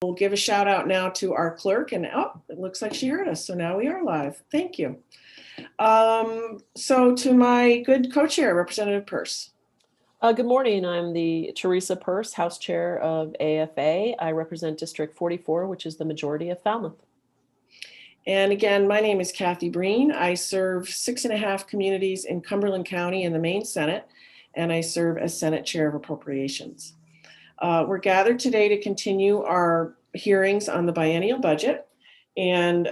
We'll give a shout out now to our clerk, and it looks like she heard us. So now we are live. Thank you. So to my good co-chair, Representative Peirce. Good morning. I'm the Teresa Peirce, House Chair of AFA. I represent District 44, which is the majority of Falmouth. And again, my name is Kathy Breen. I serve 6.5 communities in Cumberland County in the Maine Senate, and I serve as Senate Chair of Appropriations. We're gathered today to continue our hearings on the biennial budget, and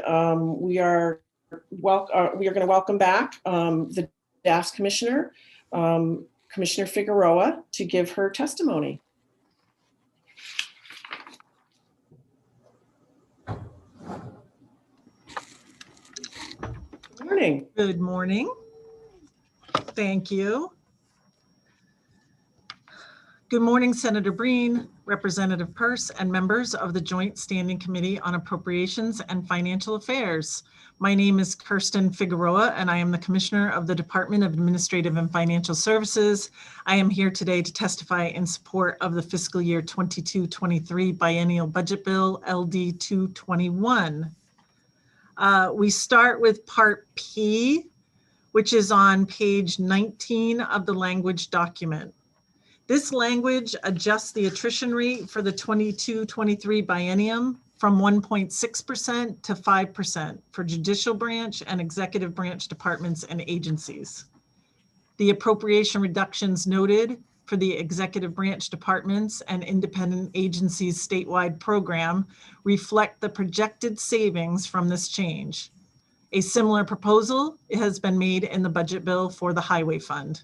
we are going to welcome back the DAF's Commissioner, Commissioner Figueroa, to give her testimony. Good morning. Good morning. Thank you. Good morning, Senator Breen, Representative Peirce, and members of the Joint Standing Committee on Appropriations and Financial Affairs. My name is Kirsten Figueroa, and I am the Commissioner of the Department of Administrative and Financial Services. I am here today to testify in support of the fiscal year 22-23 Biennial Budget Bill, LD 221. We start with Part P, which is on page 19 of the language document. This language adjusts the attrition rate for the 22-23 biennium from 1.6% to 5% for judicial branch and executive branch departments and agencies. The appropriation reductions noted for the executive branch departments and independent agencies statewide program reflect the projected savings from this change. A similar proposal has been made in the budget bill for the highway fund.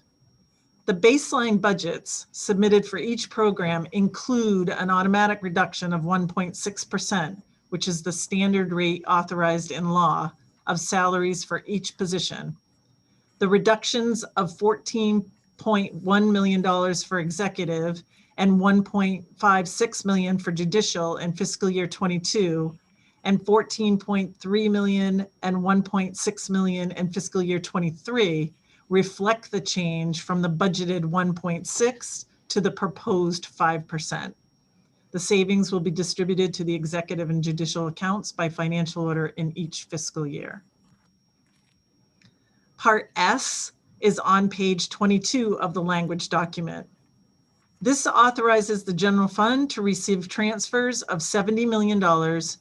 The baseline budgets submitted for each program include an automatic reduction of 1.6%, which is the standard rate authorized in law of salaries for each position. The reductions of $14.1 million for executive and $1.56 million for judicial in fiscal year 22, and $14.3 million and $1.6 million in fiscal year 23 reflect the change from the budgeted 1.6 to the proposed 5%. The savings will be distributed to the executive and judicial accounts by financial order in each fiscal year. Part S is on page 22 of the language document. This authorizes the general fund to receive transfers of $70 million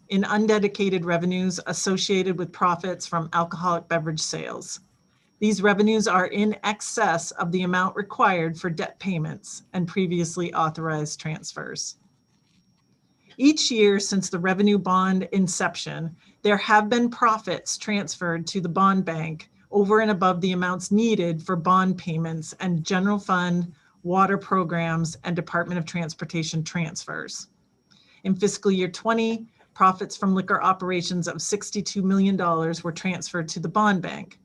in undedicated revenues associated with profits from alcoholic beverage sales. These revenues are in excess of the amount required for debt payments and previously authorized transfers. Each year since the revenue bond inception, there have been profits transferred to the bond bank over and above the amounts needed for bond payments and general fund, water programs, and Department of Transportation transfers. In fiscal year 20, profits from liquor operations of $62 million were transferred to the bond bank.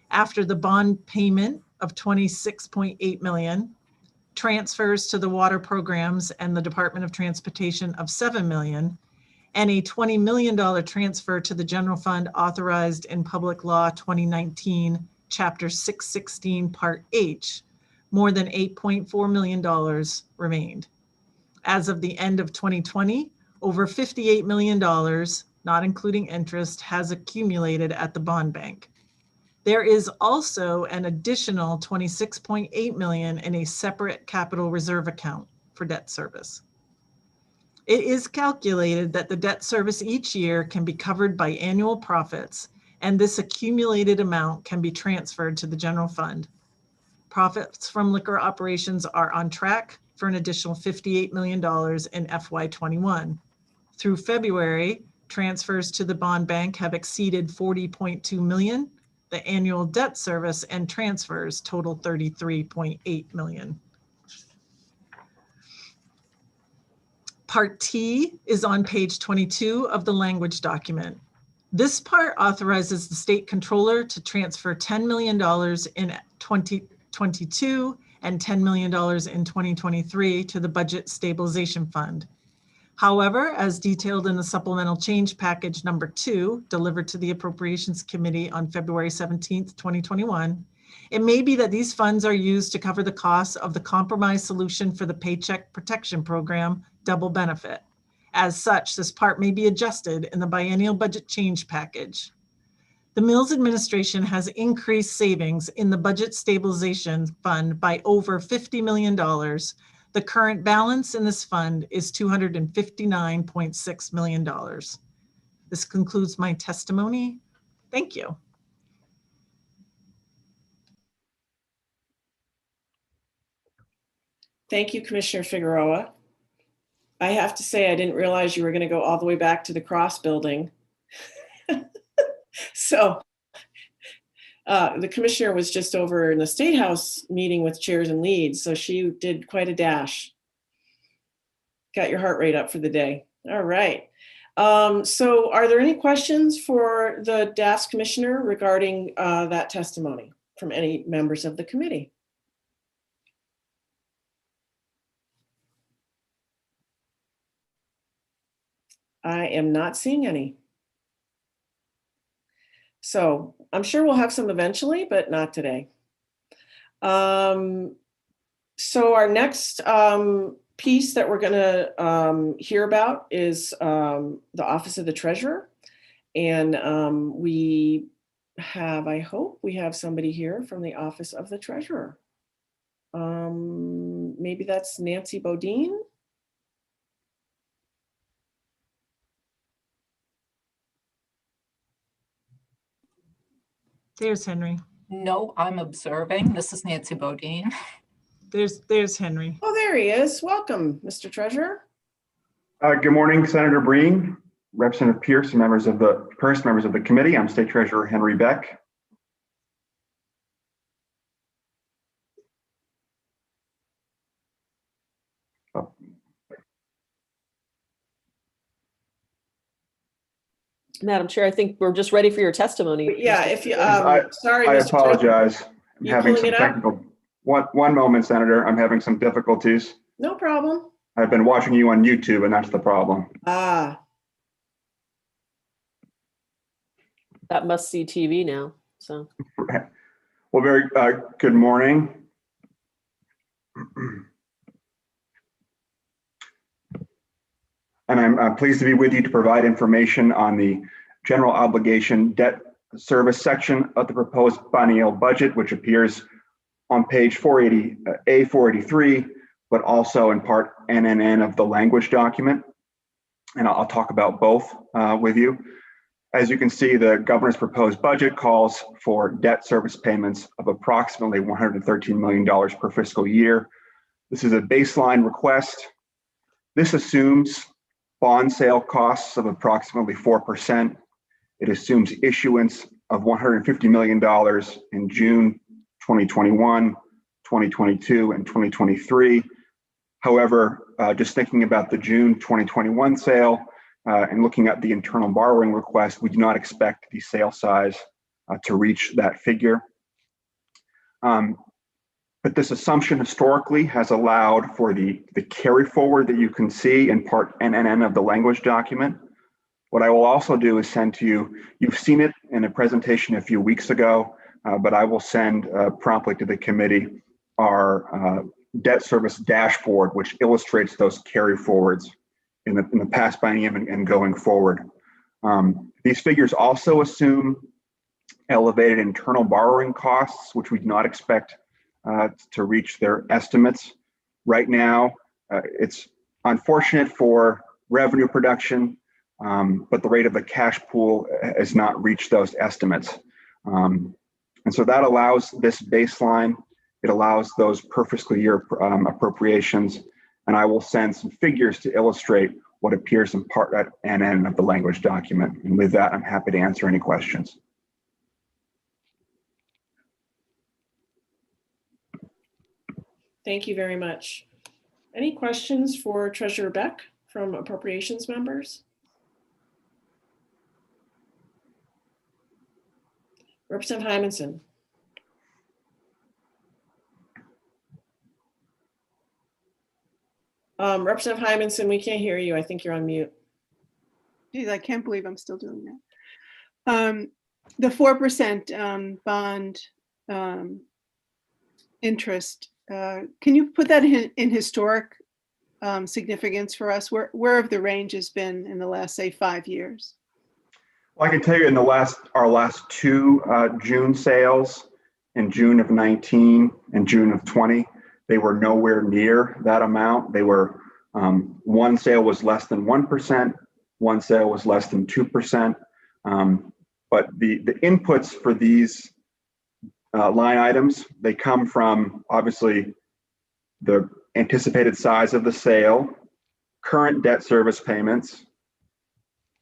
After the bond payment of $26.8 million, transfers to the water programs and the Department of Transportation of $7 million, and a $20 million transfer to the general fund authorized in Public Law 2019, Chapter 616, Part H, more than $8.4 million remained. As of the end of 2020, over $58 million, not including interest, has accumulated at the bond bank. There is also an additional $26.8 million in a separate capital reserve account for debt service. It is calculated that the debt service each year can be covered by annual profits, and this accumulated amount can be transferred to the general fund. Profits from liquor operations are on track for an additional $58 million in FY21. Through February, transfers to the bond bank have exceeded $40.2 million. The annual debt service and transfers total $33.8 million. Part T is on page 22 of the language document. This part authorizes the state controller to transfer $10 million in 2022 and $10 million in 2023 to the Budget Stabilization Fund. However, as detailed in the supplemental change package number 2, delivered to the Appropriations Committee on February 17th, 2021, it may be that these funds are used to cover the costs of the compromise solution for the Paycheck Protection Program double benefit, As such, this part may be adjusted in the biennial budget change package. The Mills administration has increased savings in the budget stabilization fund by over $50 million. The current balance in this fund is $259.6 million. This concludes my testimony. Thank you. Thank you, Commissioner Figueroa. I have to say, I didn't realize you were going to go all the way back to the Cross Building. So the commissioner was just over in the State House meeting with chairs and leads, so she did quite a dash. Got your heart rate up for the day. All right. So are there any questions for the DAS commissioner regarding that testimony from any members of the committee? I am not seeing any. So I'm sure we'll have some eventually, but not today. So our next piece that we're going to hear about is the Office of the Treasurer. And we have, I hope we have somebody here from the Office of the Treasurer. Maybe that's Nancy Bodine. There's Henry. No, I'm observing. This is Nancy Bodine. There's Henry. Oh, there he is. Welcome, Mr. Treasurer. Good morning, Senator Breen, Representative Pierce, and members of the committee. I'm State Treasurer Henry Beck. Madam Chair, I think we're just ready for your testimony. Yeah, if you, sorry, I Mr. Treasurer. apologize. I'm You having pulling some it up? technical. One moment, Senator. I'm having some difficulties. No problem. I've been watching you on YouTube, and that's the problem. Ah, That must see TV now. So Well, very good morning. And I'm pleased to be with you to provide information on the general obligation debt service section of the proposed biennial budget, which appears on page 480, A483, but also in part NNN of the language document. And I'll talk about both with you. As you can see, the governor's proposed budget calls for debt service payments of approximately $113 million per fiscal year. This is a baseline request. This assumes bond sale costs of approximately 4%. It assumes issuance of $150 million in June 2021, 2022, and 2023. However, just thinking about the June 2021 sale and looking at the internal borrowing request, we do not expect the sale size to reach that figure. But this assumption historically has allowed for the carry forward that you can see in part NNN of the language document. What I will also do is send to you, you've seen it in a presentation a few weeks ago, but I will send promptly to the committee our debt service dashboard, which illustrates those carry forwards in the past biennium and going forward. These figures also assume elevated internal borrowing costs, which we do not expect to reach their estimates. Right now, it's unfortunate for revenue production, but the rate of the cash pool has not reached those estimates. And so that allows this baseline. It allows those per fiscal year appropriations. And I will send some figures to illustrate what appears in part at NN of the language document. And with that, I'm happy to answer any questions. thank you very much. Any questions for Treasurer Beck from appropriations members? Representative Hymanson. Representative Hymanson, we can't hear you. I think you're on mute. Geez, I can't believe I'm still doing that. The 4% bond interest, can you put that in historic significance for us? Where have the ranges been in the last, say, 5 years? Well, I can tell you in our last two June sales, in June of 19 and June of 20, they were nowhere near that amount. They were, one sale was less than 1%, one sale was less than 2%. But the inputs for these line items, they come from obviously the anticipated size of the sale, current debt service payments,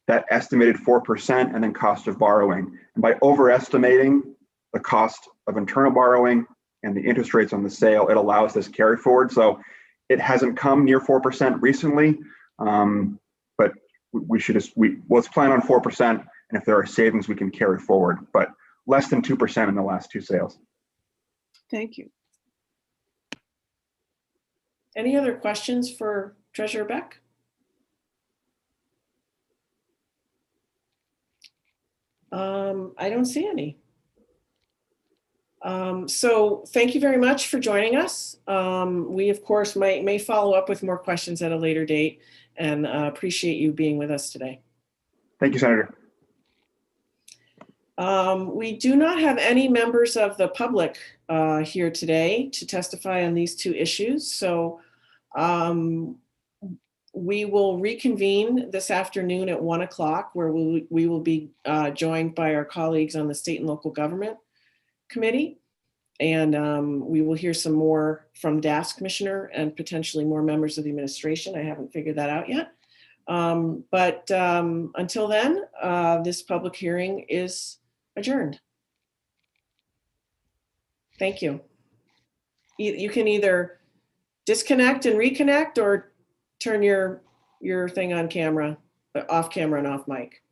that estimated 4%, and then cost of borrowing. And by overestimating the cost of internal borrowing and the interest rates on the sale, it allows this carry forward. So it hasn't come near 4% recently, but let's plan on 4%. And if there are savings, we can carry forward, but less than 2% in the last two sales. Thank you. Any other questions for Treasurer Beck? I don't see any. So thank you very much for joining us. We, of course, may follow up with more questions at a later date, and appreciate you being with us today. Thank you, Senator. We do not have any members of the public here today to testify on these two issues. So we will reconvene this afternoon at 1 o'clock, where we will be joined by our colleagues on the State and Local Government Committee. And we will hear some more from DAS Commissioner and potentially more members of the administration. I haven't figured that out yet. But until then, this public hearing is adjourned. Thank you. You can either disconnect and reconnect, or turn your thing on camera, off camera and off mic.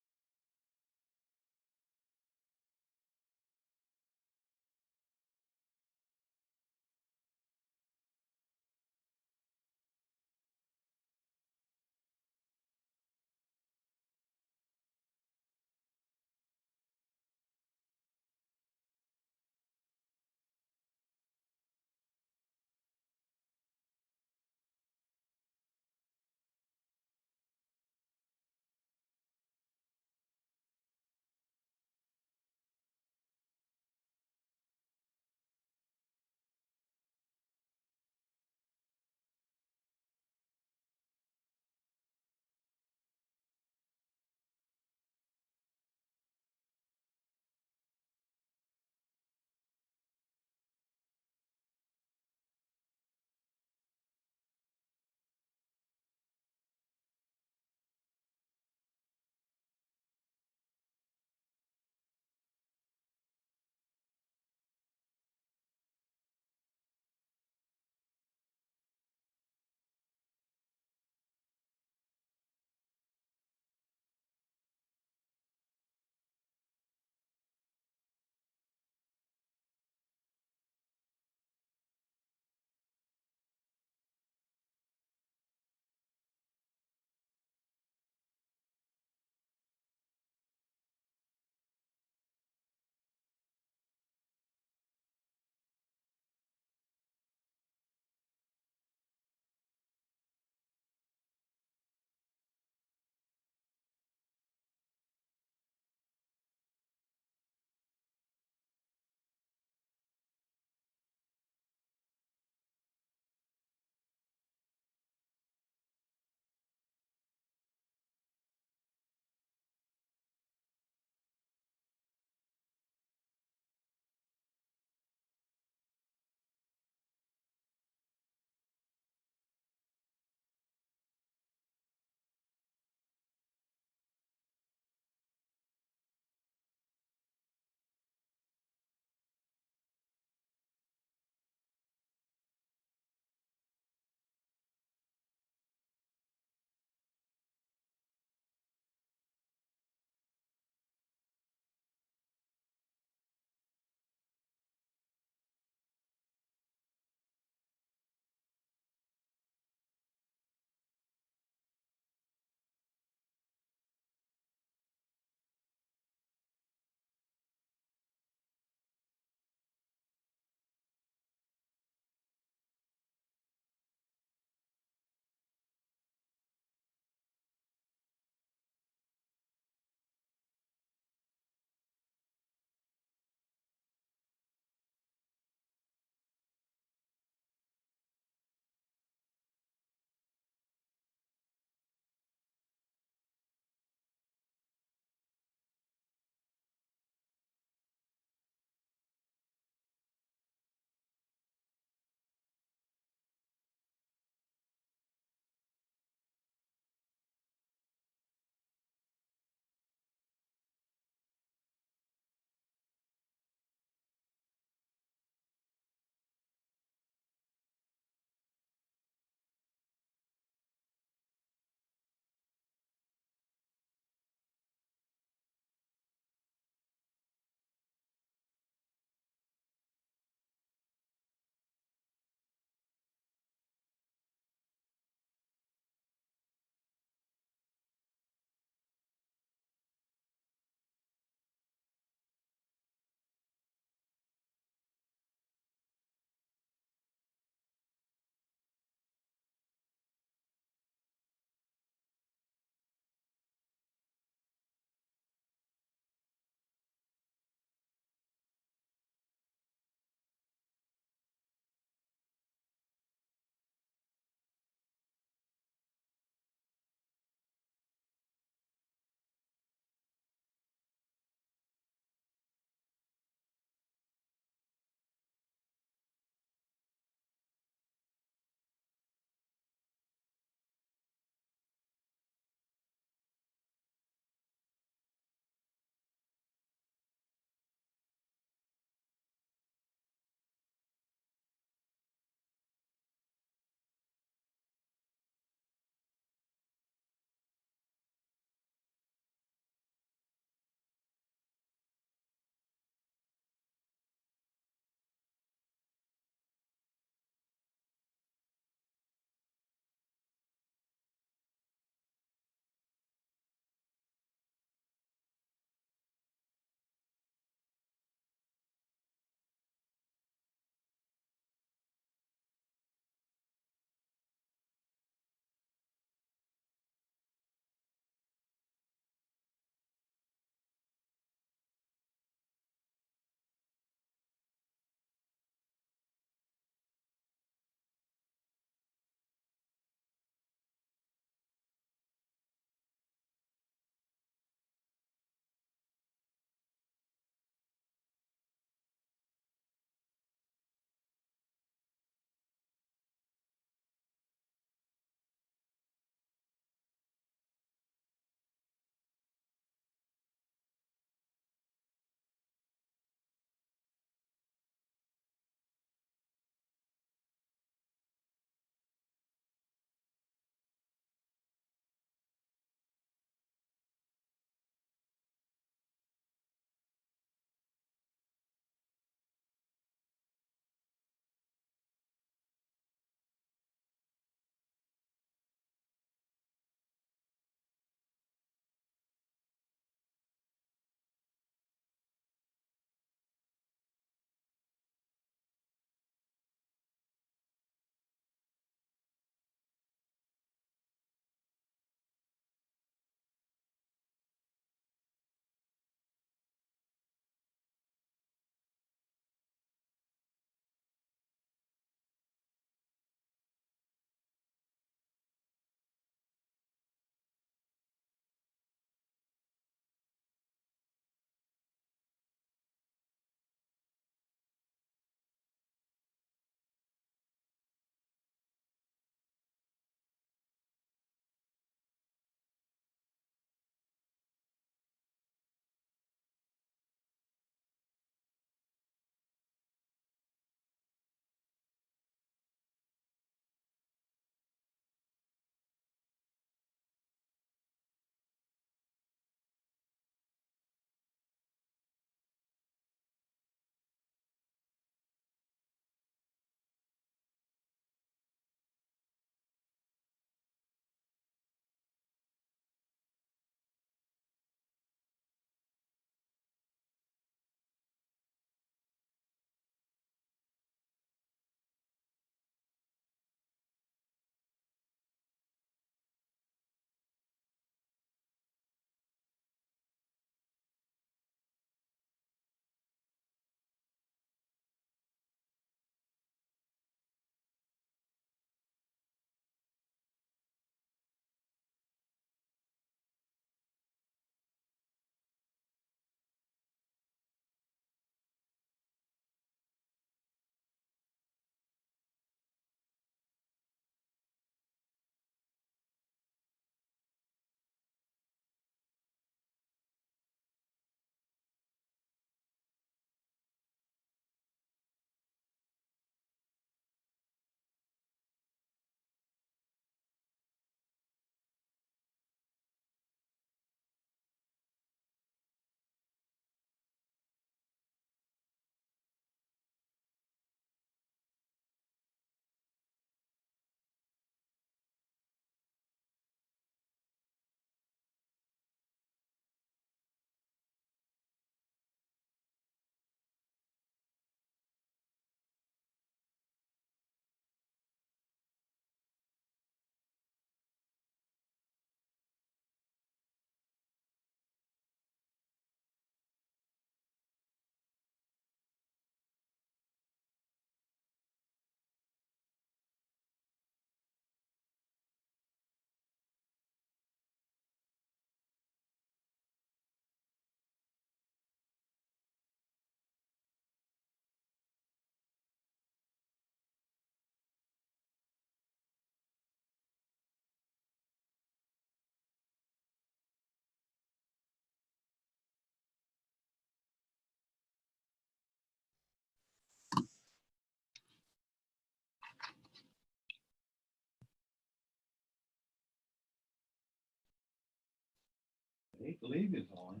believe it's on.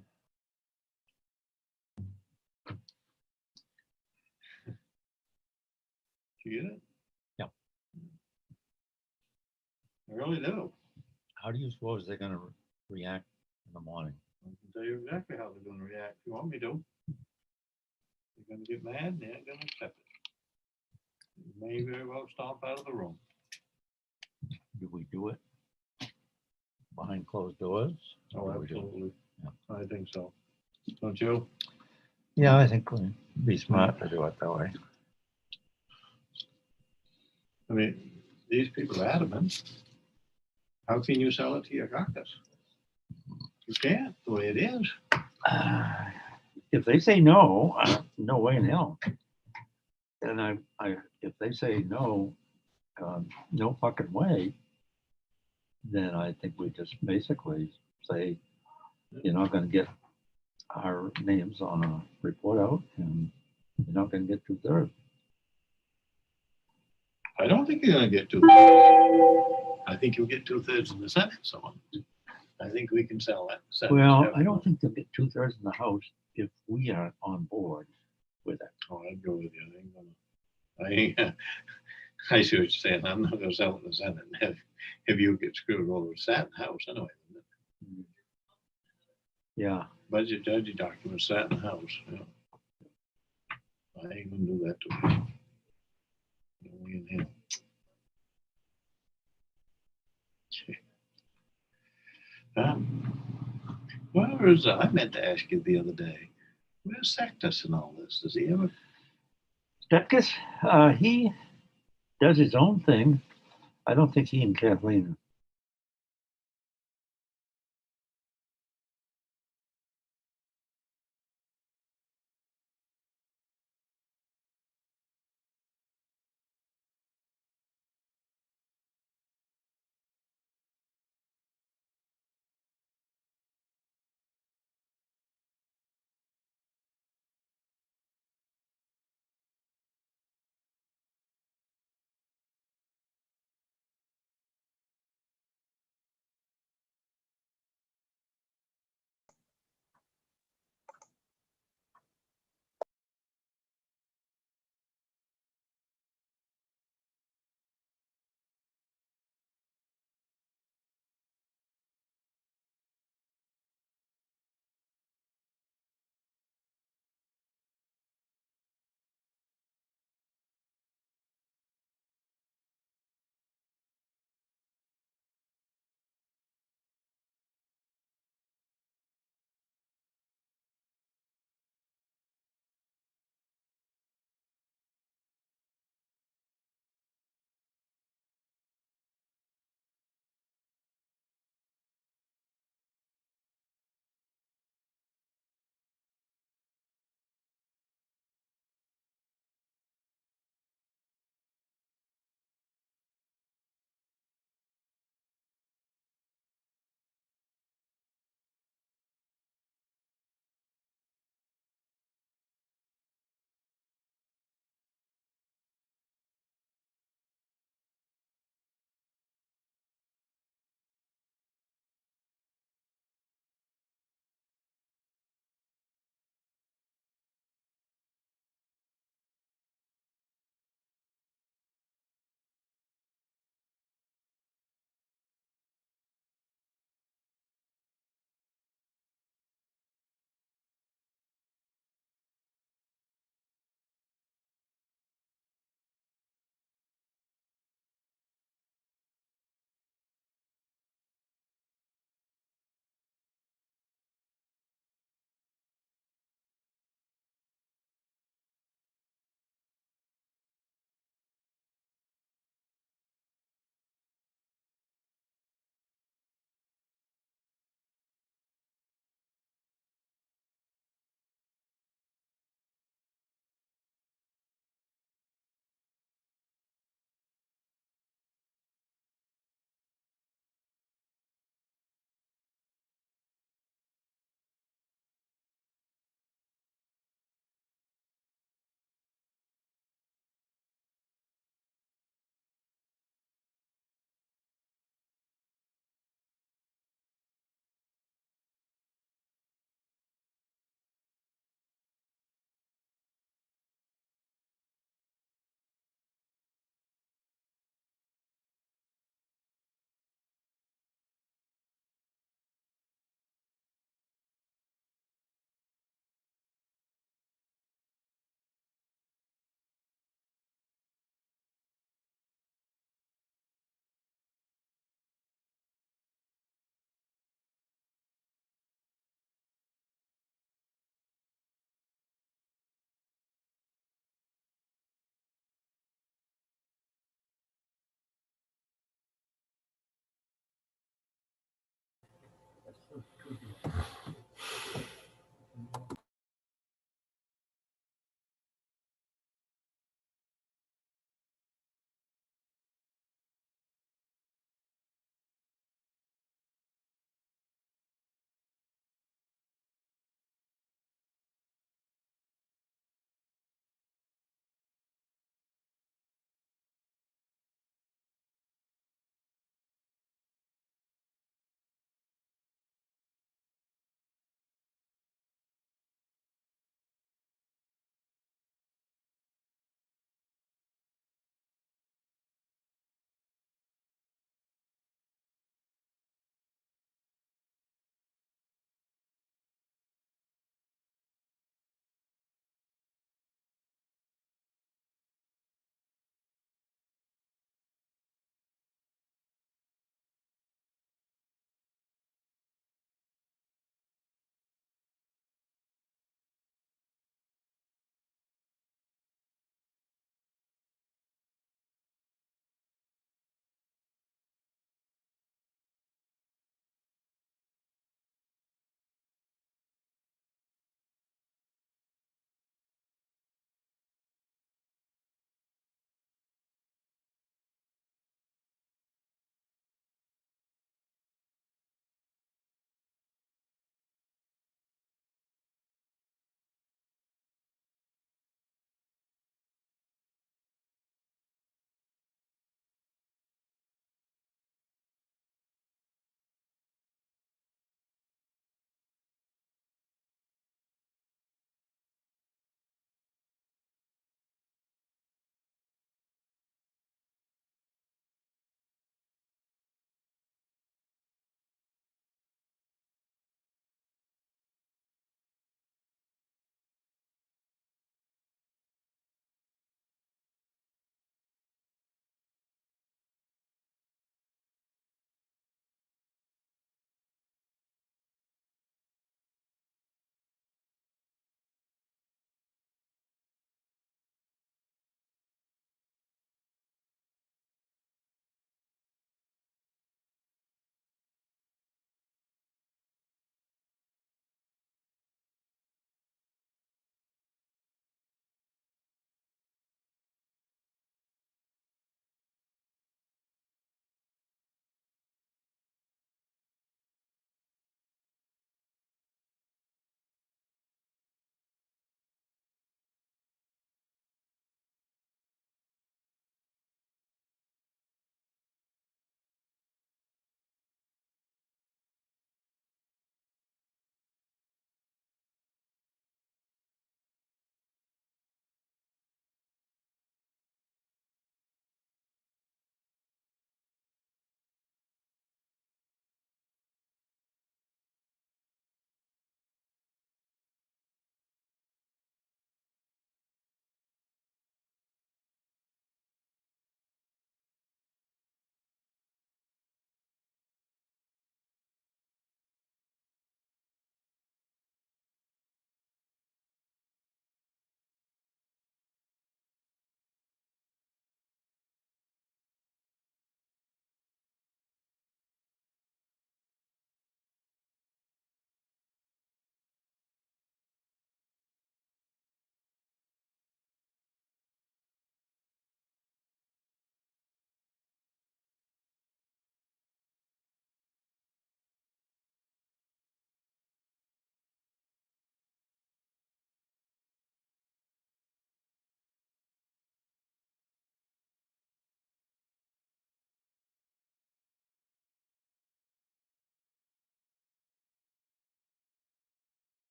You get it? Yeah. I really do. How do you suppose they're gonna react in the morning? I can tell you exactly how they're gonna react if you want me to. They're gonna get mad and they ain't gonna accept it. They may very well stomp out of the room. Do we do it behind closed doors? Oh, Or do we do it- absolutely. Yeah. I think so. Don't you? Yeah, I think we'd be smart to do it that way. I mean, these people are adamant. How can you sell it to your caucus? You can't, the way it is. If they say no, no way in hell. And if they say no, no fucking way, then I think we just basically say, you're not gonna get our names on a report out and you're not gonna get 2/3. I don't think you're gonna get 2/3. I think you'll get 2/3 in the Senate, someone. I think we can sell that. Well, I don't think they'll get 2/3 in the House if we are on board with it. Oh, I'd go with you. I ain't gonna, I see what you're saying. I'm not gonna sell it in the Senate and have you get screwed over the Senate House anyway. Yeah, Budget documents sat in the House. Yeah. I ain't gonna do that to him. No way in hell. Where's I meant to ask you the other day. Where's Sextus in all this? Does he ever? Stepkis, he does his own thing. I don't think he and Kathleen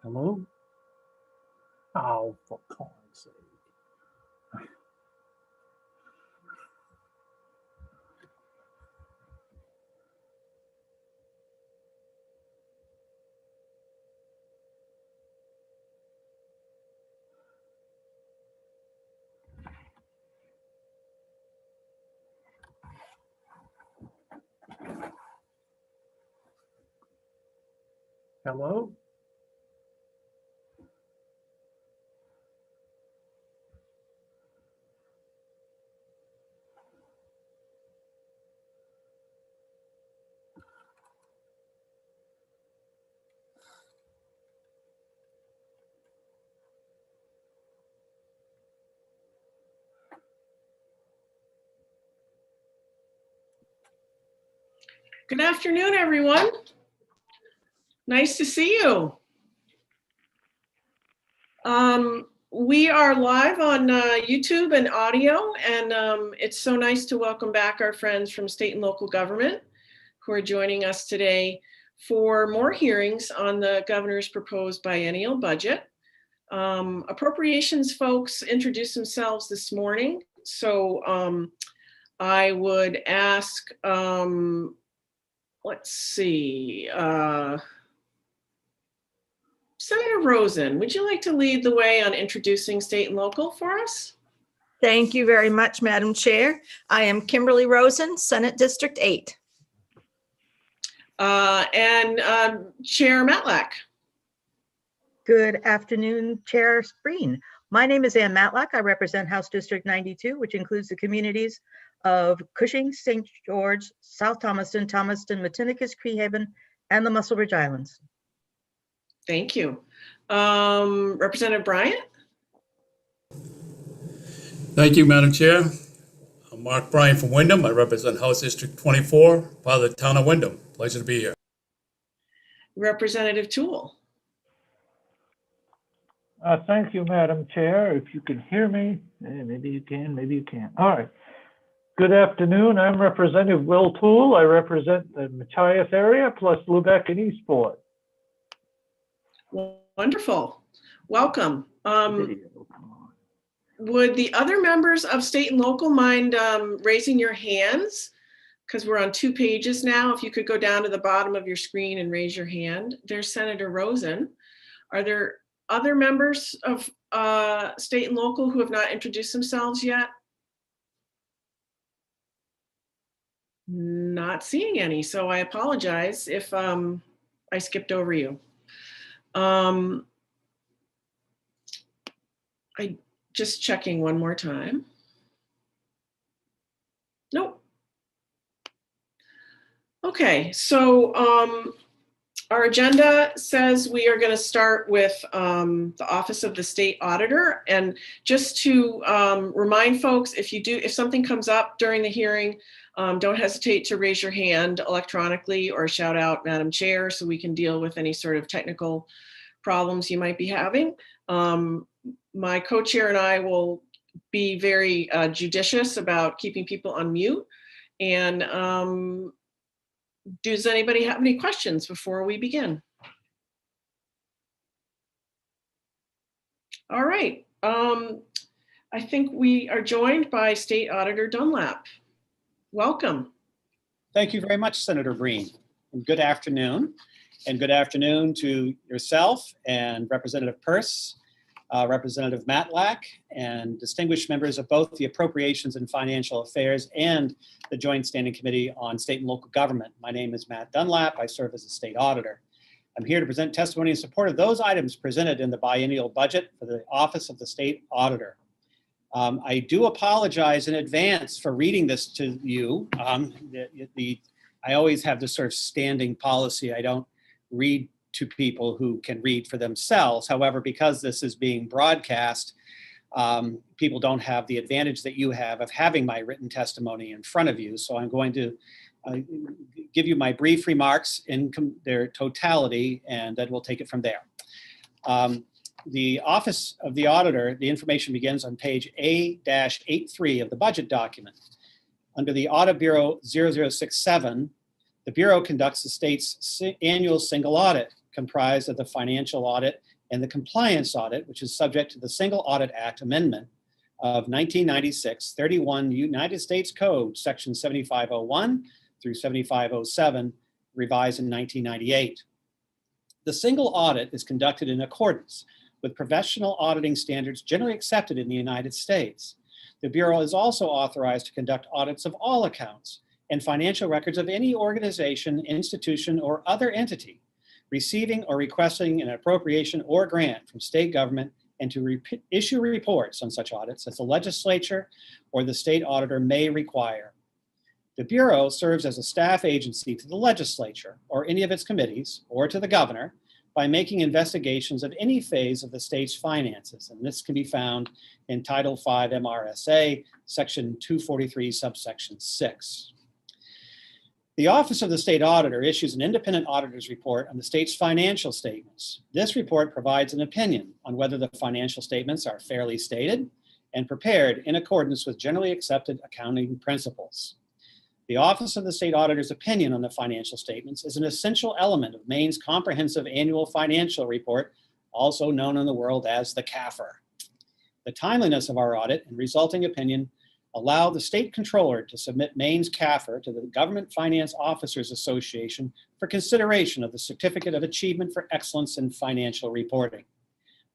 Hello? Oh, for God's sake. Hello? Good afternoon, everyone. Nice to see you. We are live on YouTube and audio, and it's so nice to welcome back our friends from state and local government who are joining us today for more hearings on the governor's proposed biennial budget. Appropriations folks introduced themselves this morning, so I would ask, let's see, Senator Rosen, would you like to lead the way on introducing state and local for us? Thank you very much, Madam Chair. I am Kimberly Rosen, Senate District 8. And Chair Matlack. Good afternoon, Chair Spreen. My name is Ann Matlack. I represent House District 92, which includes the communities of Cushing, St. George, South Thomaston, Matinicus, Creehaven, and the Muscle Ridge Islands. Thank you. Representative Bryant? Thank you, Madam Chair. I'm Mark Bryan from Windham. I represent House District 24, part of the town of Windham. Pleasure to be here. Representative Toole? Thank you, Madam Chair. If you can hear me, maybe you can, maybe you can't. All right. Good afternoon. I'm Representative Will Toole. I represent the Machias area plus Lubec and Eastport. Wonderful. Welcome. Would the other members of state and local mind raising your hands? Because we're on 2 pages now. If you could go down to the bottom of your screen and raise your hand. There's Senator Rosen. Are there other members of state and local who have not introduced themselves yet? Not seeing any, so I apologize if I skipped over you. I just checking one more time. Nope. Okay, so our agenda says we are going to start with the Office of the State Auditor, and just to remind folks, if something comes up during the hearing, don't hesitate to raise your hand electronically or shout out Madam Chair so we can deal with any sort of technical problems you might be having. My co-chair and I will be very judicious about keeping people on mute. And does anybody have any questions before we begin? All right. I think we are joined by State Auditor Dunlap. Welcome. Thank you very much, Senator Breen. And good afternoon. And good afternoon to yourself and Representative Peirce, Representative Matlack, and distinguished members of both the Appropriations and Financial Affairs and the Joint Standing Committee on State and Local Government. My name is Matt Dunlap. I serve as a state auditor. I'm here to present testimony in support of those items presented in the biennial budget for the Office of the State Auditor. I do apologize in advance for reading this to you. I always have this sort of standing policy. I don't read to people who can read for themselves. However, because this is being broadcast, people don't have the advantage that you have of having my written testimony in front of you. So I'm going to give you my brief remarks in their totality, and then we'll take it from there. The Office of the Auditor, the information begins on page A-83 of the budget document. Under the Audit Bureau 0067, the Bureau conducts the state's annual single audit, comprised of the financial audit and the compliance audit, which is subject to the Single Audit Act Amendment of 1996, 31 United States Code, Section 7501 through 7507, revised in 1998. The single audit is conducted in accordance with professional auditing standards generally accepted in the United States. The Bureau is also authorized to conduct audits of all accounts and financial records of any organization, institution, or other entity receiving or requesting an appropriation or grant from state government, and to issue reports on such audits as the legislature or the state auditor may require. The Bureau serves as a staff agency to the legislature or any of its committees, or to the governor, by making investigations of any phase of the state's finances. And this can be found in Title V MRSA, Section 243, subsection 6. The Office of the State Auditor issues an independent auditor's report on the state's financial statements. This report provides an opinion on whether the financial statements are fairly stated and prepared in accordance with generally accepted accounting principles. The Office of the State Auditor's opinion on the financial statements is an essential element of Maine's comprehensive annual financial report, also known in the world as the CAFR. The timeliness of our audit and resulting opinion allow the state controller to submit Maine's CAFR to the Government Finance Officers Association for consideration of the Certificate of Achievement for Excellence in Financial Reporting.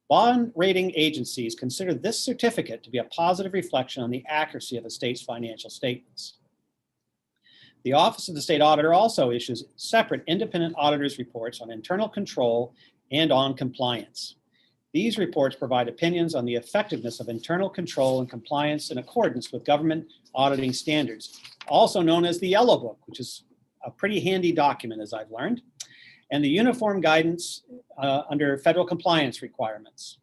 Bond rating agencies consider this certificate to be a positive reflection on the accuracy of the state's financial statements. The Office of the State Auditor also issues separate independent auditors' reports on internal control and on compliance. These reports provide opinions on the effectiveness of internal control and compliance in accordance with government auditing standards, also known as the Yellow Book, which is a pretty handy document, as I've learned, and the uniform guidance under federal compliance requirements.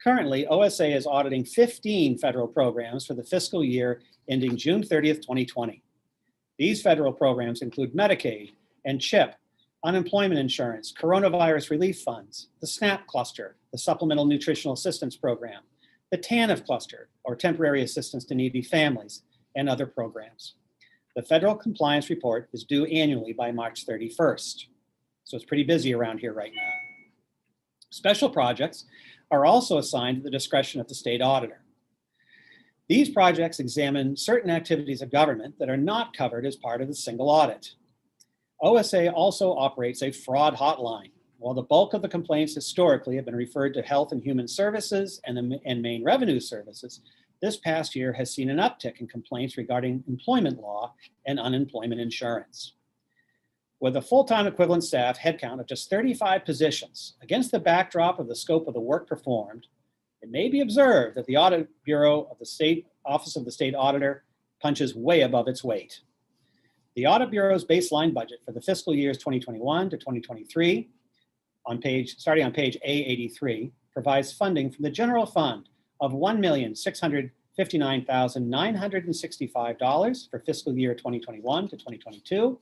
Currently, OSA is auditing 15 federal programs for the fiscal year ending June 30th, 2020. These federal programs include Medicaid and CHIP, unemployment insurance, coronavirus relief funds, the SNAP cluster, the Supplemental Nutritional Assistance Program, the TANF cluster, or Temporary Assistance to Needy Families, and other programs. The federal compliance report is due annually by March 31st. So it's pretty busy around here right now. Special projects are also assigned to the discretion of the state auditor. These projects examine certain activities of government that are not covered as part of the single audit. OSA also operates a fraud hotline. While the bulk of the complaints historically have been referred to Health and Human Services and Maine Revenue Services, this past year has seen an uptick in complaints regarding employment law and unemployment insurance. With a full-time equivalent staff headcount of just 35 positions, against the backdrop of the scope of the work performed, it may be observed that the Audit Bureau of the State Office of the State Auditor punches way above its weight. The Audit Bureau's baseline budget for the fiscal years 2021 to 2023, starting on page A83, provides funding from the general fund of $1,659,965 for fiscal year 2021 to 2022,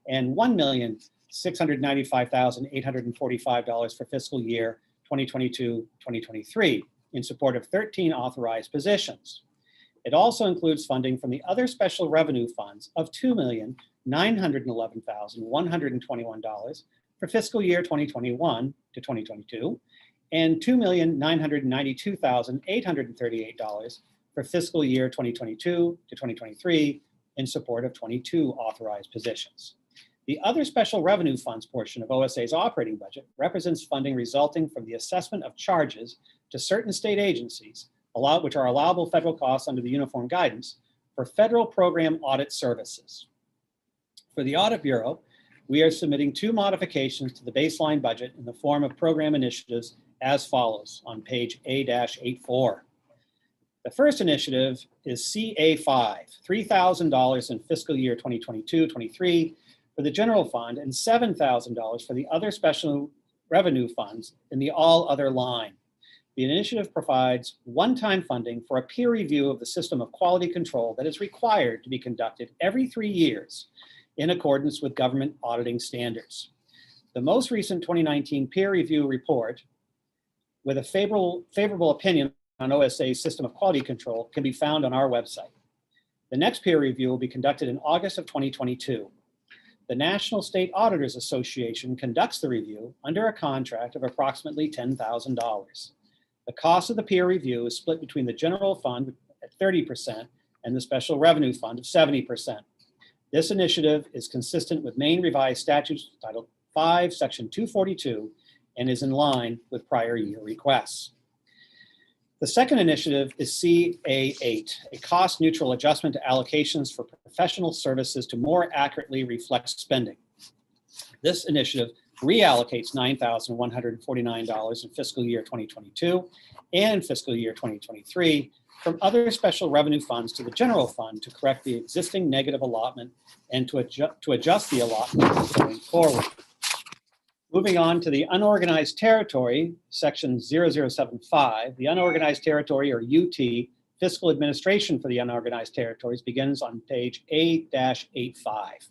and $1,695,845 for fiscal year 2022-2023 in support of 13 authorized positions. It also includes funding from the other special revenue funds of $2,911,121 for fiscal year 2021 to 2022, and $2,992,838 for fiscal year 2022 to 2023 in support of 22 authorized positions. The other special revenue funds portion of OSA's operating budget represents funding resulting from the assessment of charges to certain state agencies, which are allowable federal costs under the Uniform Guidance for federal program audit services. For the Audit Bureau, we are submitting 2 modifications to the baseline budget in the form of program initiatives as follows on page A-84. The first initiative is CA5, $3,000 in fiscal year 2022-23 for the general fund and $7,000 for the other special revenue funds in the all other line. The initiative provides one-time funding for a peer review of the system of quality control that is required to be conducted every 3 years in accordance with government auditing standards. The most recent 2019 peer review report with a favorable opinion on OSA's system of quality control can be found on our website. The next peer review will be conducted in August of 2022. The National State Auditors Association conducts the review under a contract of approximately $10,000. The cost of the peer review is split between the general fund at 30% and the special revenue fund of 70%. This initiative is consistent with Maine Revised Statutes Title 5, Section 242, and is in line with prior year requests. The second initiative is CA8, a cost-neutral adjustment to allocations for professional services to more accurately reflect spending. This initiative reallocates $9,149 in fiscal year 2022 and fiscal year 2023 from other special revenue funds to the general fund to correct the existing negative allotment and to adjust the allotment going forward. Moving on to the unorganized territory, section 0075, the unorganized territory, or UT, fiscal administration for the unorganized territories begins on page A-85.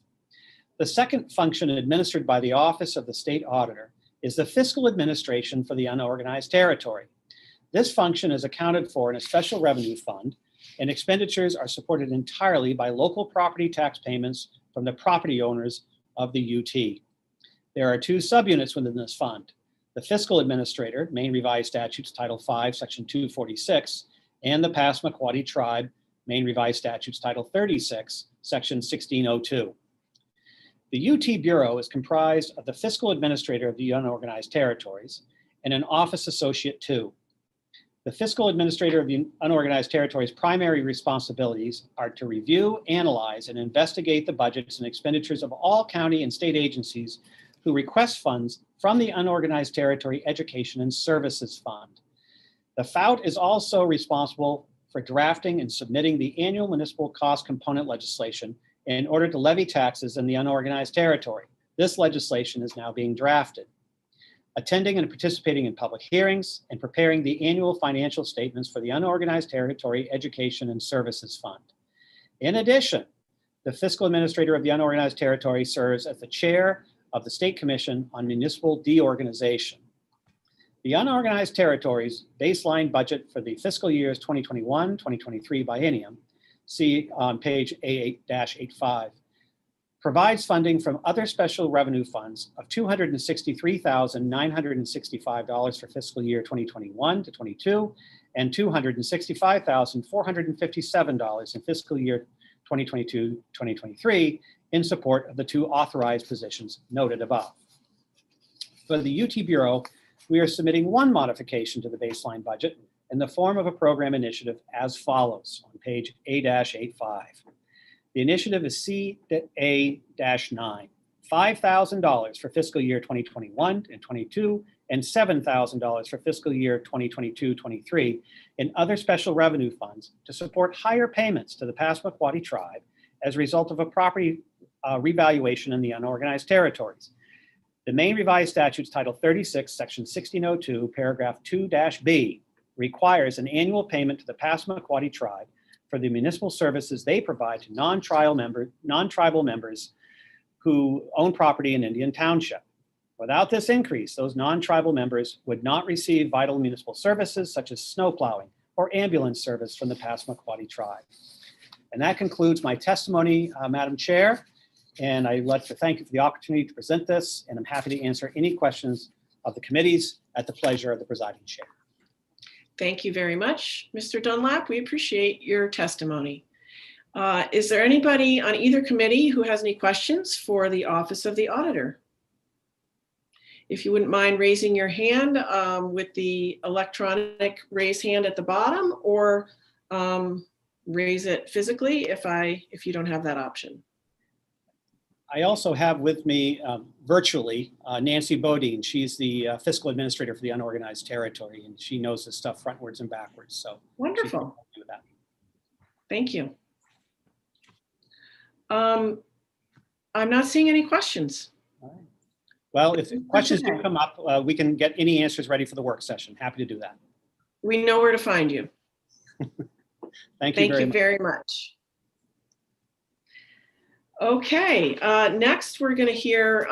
The second function administered by the Office of the State Auditor is the fiscal administration for the unorganized territory. This function is accounted for in a special revenue fund, and expenditures are supported entirely by local property tax payments from the property owners of the UT. There are two subunits within this fund: the fiscal administrator, Maine Revised Statutes Title 5, Section 246, and the Passamaquoddy Tribe, Maine Revised Statutes Title 36, Section 1602. The UT Bureau is comprised of the fiscal administrator of the unorganized territories and an office associate too. The fiscal administrator of the unorganized territories' primary responsibilities are to review, analyze, and investigate the budgets and expenditures of all county and state agencies who request funds from the Unorganized Territory Education and Services Fund. The FOUT is also responsible for drafting and submitting the annual municipal cost component legislation in order to levy taxes in the unorganized territory. This legislation is now being drafted. Attending and participating in public hearings and preparing the annual financial statements for the Unorganized Territory Education and Services Fund. In addition, the fiscal administrator of the unorganized territory serves as the chair of the State Commission on Municipal Deorganization. The unorganized territories baseline budget for the fiscal years 2021-2023 biennium, see on page A8-85, provides funding from other special revenue funds of $263,965 for fiscal year 2021-22 and $265,457 in fiscal year 2022-2023 in support of the two authorized positions noted above. For the UT Bureau, we are submitting one modification to the baseline budget in the form of a program initiative as follows on page A-85. The initiative is CA-9, $5,000 for fiscal year 2021 and 22 and $7,000 for fiscal year 2022-23 in other special revenue funds to support higher payments to the Passamaquoddy Tribe as a result of a property revaluation in the unorganized territories. The Maine Revised Statutes Title 36, Section 1602, paragraph 2-B requires an annual payment to the Passamaquoddy Tribe for the municipal services they provide to non-tribal members who own property in Indian Township. Without this increase, those non-tribal members would not receive vital municipal services such as snow plowing or ambulance service from the Passamaquoddy Tribe. And that concludes my testimony, Madam Chair. And I'd like to thank you for the opportunity to present this, and I'm happy to answer any questions of the committees at the pleasure of the presiding chair. Thank you very much, Mr. Dunlap. We appreciate your testimony. Is there anybody on either committee who has any questions for the Office of the Auditor? If you wouldn't mind raising your hand with the electronic raise hand at the bottom, or raise it physically if you don't have that option. I also have with me virtually Nancy Bodine. She's the fiscal administrator for the unorganized territory, and she knows this stuff frontwards and backwards. So wonderful. Thank you. I'm not seeing any questions. All right. Well, if questions do come up, we can get any answers ready for the work session. Happy to do that. We know where to find you. Thank you very much. Okay, next we're going to hear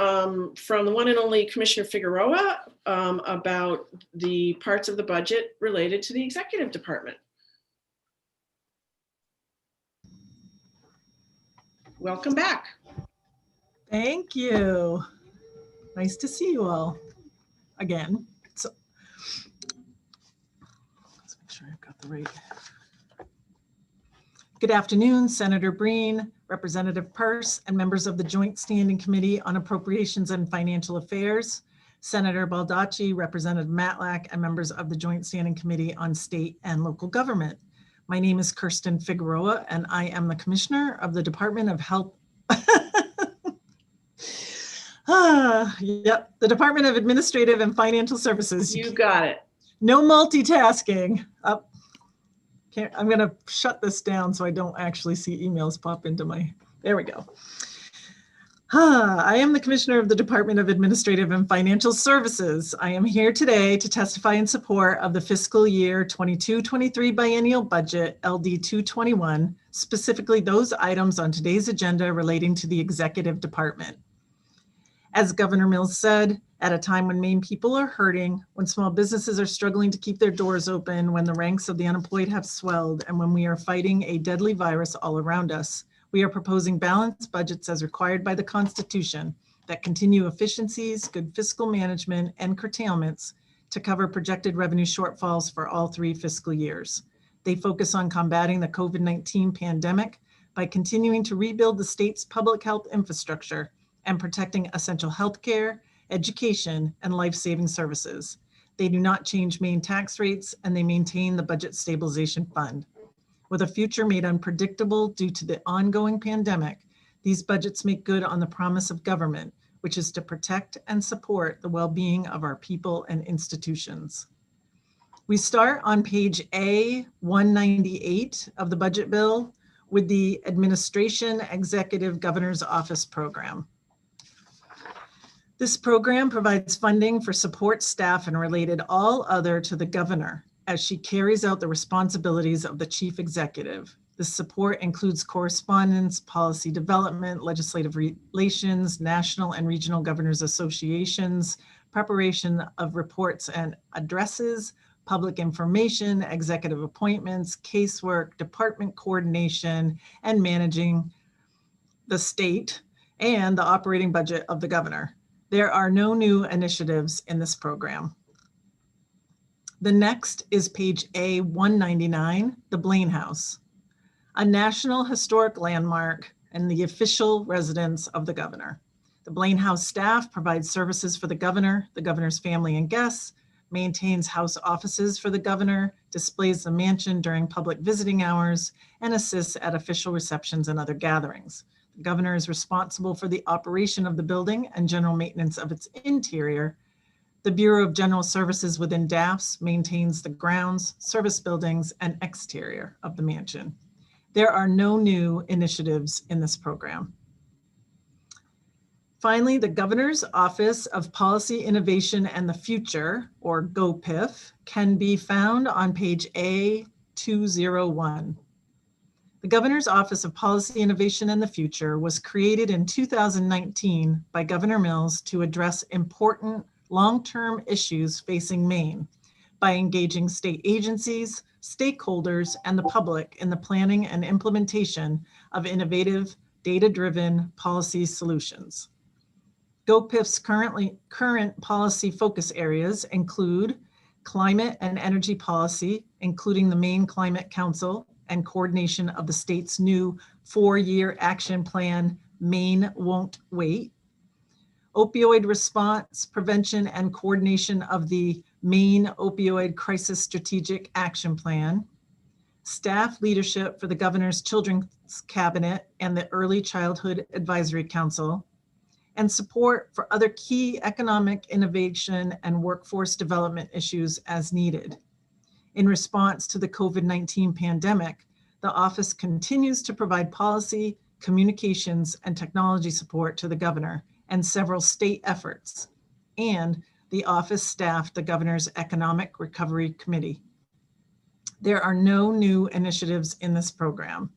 from the one and only Commissioner Figueroa about the parts of the budget related to the executive department. Welcome back. Thank you. Nice to see you all again. So, let's make sure I've got the right. Good afternoon, Senator Breen, Representative Peirce, and members of the Joint Standing Committee on Appropriations and Financial Affairs, Senator Baldacci, Representative Matlack, and members of the Joint Standing Committee on State and Local Government. My name is Kirsten Figueroa, and I am the Commissioner of the Department of Health. Yep, the Department of Administrative and Financial Services. You got it. No multitasking. I'm going to shut this down so I don't actually see emails pop into my, there we go. I am the Commissioner of the Department of Administrative and Financial Services. I am here today to testify in support of the fiscal year 22-23 biennial budget LD 221, specifically those items on today's agenda relating to the executive department. As Governor Mills said, at a time when Maine people are hurting, when small businesses are struggling to keep their doors open, when the ranks of the unemployed have swelled, and when we are fighting a deadly virus all around us, we are proposing balanced budgets as required by the Constitution that continue efficiencies, good fiscal management, and curtailments to cover projected revenue shortfalls for all 3 fiscal years. They focus on combating the COVID-19 pandemic by continuing to rebuild the state's public health infrastructure and protecting essential healthcare, education, and life-saving services. They do not change Maine tax rates, and they maintain the Budget Stabilization Fund. With a future made unpredictable due to the ongoing pandemic, these budgets make good on the promise of government, which is to protect and support the well-being of our people and institutions. We start on page A198 of the budget bill with the Administration Executive Governor's Office Program. This program provides funding for support staff and related all other to the governor as she carries out the responsibilities of the chief executive. This support includes correspondence, policy development, legislative relations, national and regional governors associations, preparation of reports and addresses, public information, executive appointments, casework, department coordination, and managing the state and the operating budget of the governor. There are no new initiatives in this program. The next is page A199, the Blaine House, a national historic landmark and the official residence of the governor. The Blaine House staff provides services for the governor's family and guests, maintains house offices for the governor, displays the mansion during public visiting hours, and assists at official receptions and other gatherings. The governor is responsible for the operation of the building and general maintenance of its interior. The Bureau of General Services within DAFS maintains the grounds, service buildings, and exterior of the mansion. There are no new initiatives in this program. Finally, the Governor's Office of Policy Innovation and the Future, or GOPIF, can be found on page A201. The Governor's Office of Policy Innovation and the Future was created in 2019 by Governor Mills to address important long-term issues facing Maine by engaging state agencies, stakeholders, and the public in the planning and implementation of innovative, data-driven policy solutions. GOPIF's current policy focus areas include climate and energy policy, including the Maine Climate Council and coordination of the state's new 4-year action plan, Maine Won't Wait, opioid response, prevention, and coordination of the Maine Opioid Crisis Strategic Action Plan, staff leadership for the Governor's Children's Cabinet and the Early Childhood Advisory Council, and support for other key economic innovation and workforce development issues as needed. In response to the COVID-19 pandemic, the office continues to provide policy, communications, and technology support to the governor and several state efforts, and the office staffed the Governor's Economic Recovery Committee. There are no new initiatives in this program.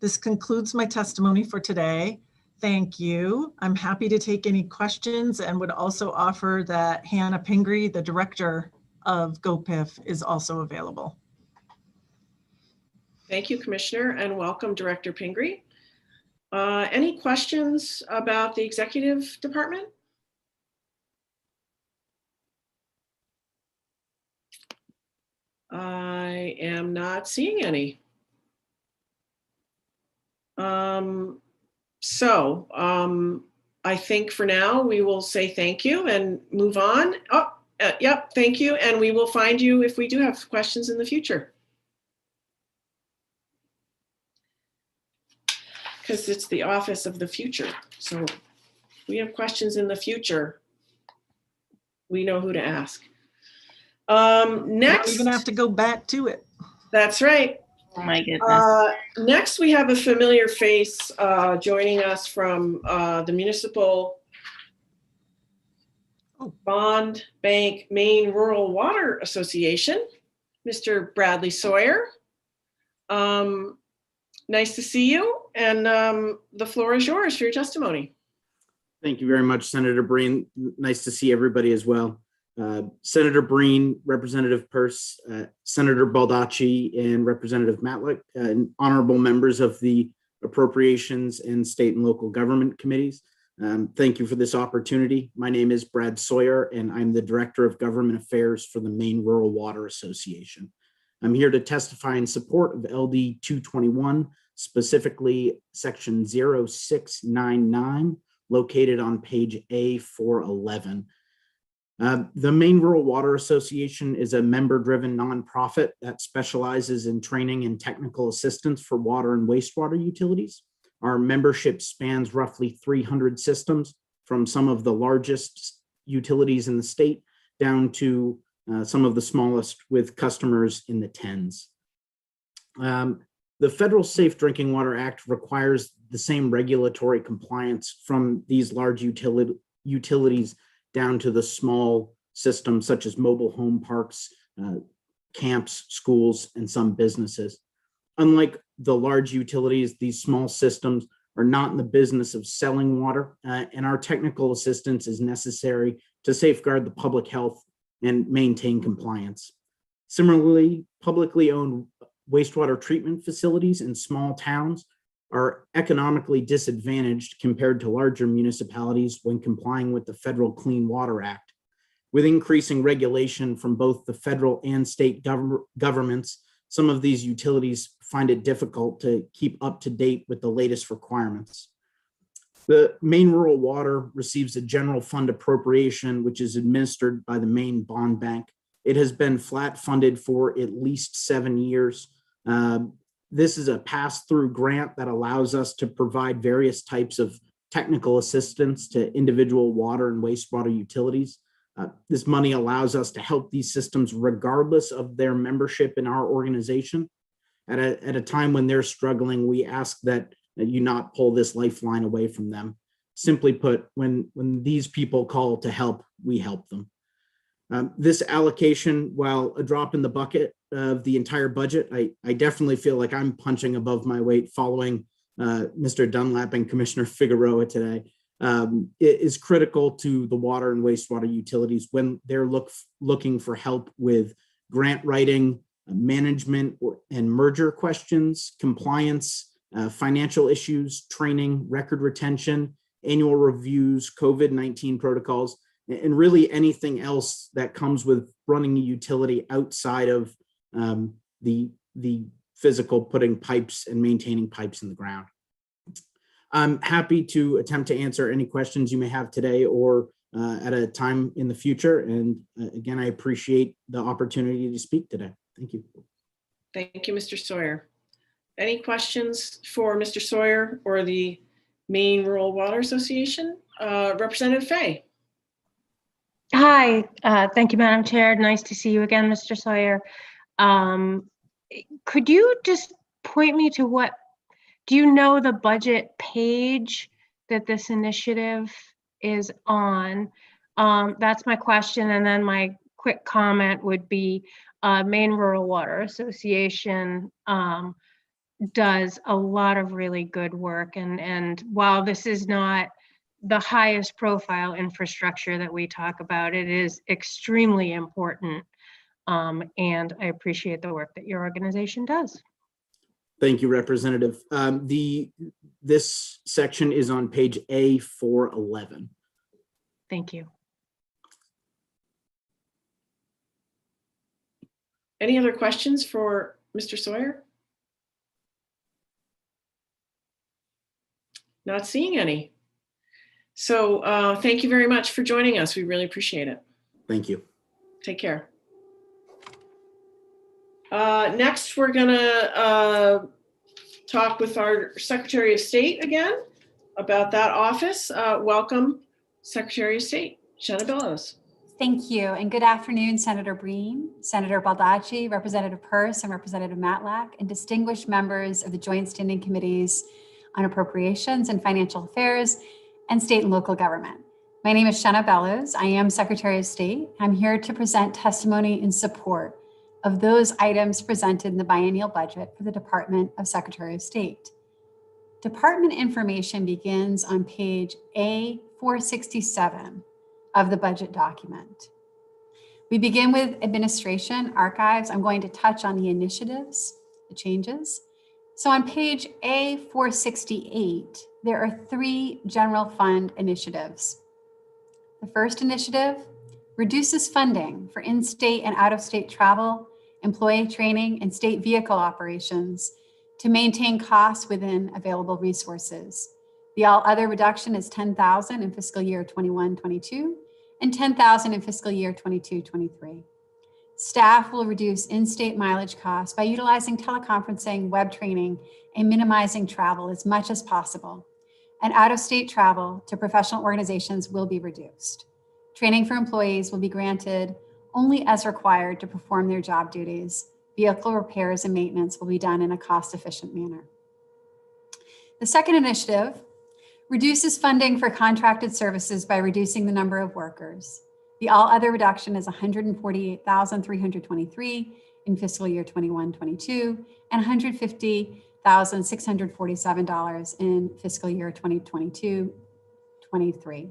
This concludes my testimony for today. Thank you. I'm happy to take any questions and would also offer that Hannah Pingree, the director of GOPIF, is also available. Thank you, Commissioner, and welcome, Director Pingree. Any questions about the executive department? I am not seeing any. I think for now we will say thank you and move on. Oh, yep, thank you. And we will find you if we do have questions in the future. Because it's the office of the future. So if we have questions in the future, we know who to ask. Next, You're gonna have to go back to it. That's right. Oh my goodness. Next, we have a familiar face joining us from the Municipal Bond Bank Maine Rural Water Association, Mr. Bradley Sawyer. Nice to see you, and the floor is yours for your testimony. Thank you very much, Senator Breen. Nice to see everybody as well. Senator Breen, Representative Peirce, Senator Baldacci, and Representative Matlack, and honorable members of the Appropriations and State and Local Government Committees. Thank you for this opportunity. My name is Brad Sawyer, and I'm the Director of Government Affairs for the Maine Rural Water Association. I'm here to testify in support of LD 221, specifically Section 0699, located on page A411. The Maine Rural Water Association is a member-driven nonprofit that specializes in training and technical assistance for water and wastewater utilities. Our membership spans roughly 300 systems, from some of the largest utilities in the state down to some of the smallest, with customers in the tens. The Federal Safe Drinking Water Act requires the same regulatory compliance from these large utilities down to the small systems such as mobile home parks, camps, schools, and some businesses. Unlike the large utilities, these small systems are not in the business of selling water, and our technical assistance is necessary to safeguard the public health and maintain compliance. Similarly, publicly owned wastewater treatment facilities in small towns are economically disadvantaged compared to larger municipalities when complying with the Federal Clean Water Act. With increasing regulation from both the federal and state governments, some of these utilities find it difficult to keep up to date with the latest requirements. The Maine Rural Water receives a general fund appropriation, which is administered by the Maine Bond Bank. It has been flat funded for at least 7 years. This is a pass-through grant that allows us to provide various types of technical assistance to individual water and wastewater utilities. This money allows us to help these systems regardless of their membership in our organization. At a time when they're struggling, we ask that you not pull this lifeline away from them. Simply put, when these people call to help, we help them. This allocation, while a drop in the bucket of the entire budget, I definitely feel like I'm punching above my weight following Mr. Dunlap and Commissioner Figueroa today. It is critical to the water and wastewater utilities when they're looking for help with grant writing, management and merger questions, compliance, financial issues, training, record retention, annual reviews, COVID-19 protocols, and really anything else that comes with running a utility outside of the physical putting pipes and maintaining pipes in the ground. I'm happy to attempt to answer any questions you may have today or at a time in the future. And again, I appreciate the opportunity to speak today. Thank you. Thank you, Mr. Sawyer. Any questions for Mr. Sawyer or the Maine Rural Water Association? Representative Fay. Hi, thank you, Madam Chair. Nice to see you again, Mr. Sawyer. Could you just point me to do you know the budget page that this initiative is on? That's my question. And then my quick comment would be Maine Rural Water Association does a lot of really good work. And while this is not the highest profile infrastructure that we talk about, it is extremely important. And I appreciate the work that your organization does. Thank you, Representative. This section is on page A411. Thank you. Any other questions for Mr. Sawyer? Not seeing any. So thank you very much for joining us. We really appreciate it. Thank you. Take care. Next, we're gonna talk with our Secretary of State again about that office. Welcome, Secretary of State, Shanna Bellows. Thank you, and good afternoon, Senator Breen, Senator Baldacci, Representative Peirce, and Representative Matlack, and distinguished members of the Joint Standing Committees on Appropriations and Financial Affairs and State and Local Government. My name is Shanna Bellows. I am Secretary of State. I'm here to present testimony in support of those items presented in the biennial budget for the Department of Secretary of State. Department information begins on page A467 of the budget document. We begin with administration, archives. I'm going to touch on the initiatives, the changes. So on page A468, there are 3 general fund initiatives. The first initiative reduces funding for in-state and out-of-state travel, employee training, and state vehicle operations to maintain costs within available resources. The all other reduction is $10,000 in fiscal year 21-22 and $10,000 in fiscal year 22-23. Staff will reduce in-state mileage costs by utilizing teleconferencing, web training, and minimizing travel as much as possible. And out-of-state travel to professional organizations will be reduced. Training for employees will be granted only as required to perform their job duties. Vehicle repairs and maintenance will be done in a cost-efficient manner. The second initiative reduces funding for contracted services by reducing the number of workers. The all other reduction is $148,323 in fiscal year 21-22 and $150,647 in fiscal year 2022-23.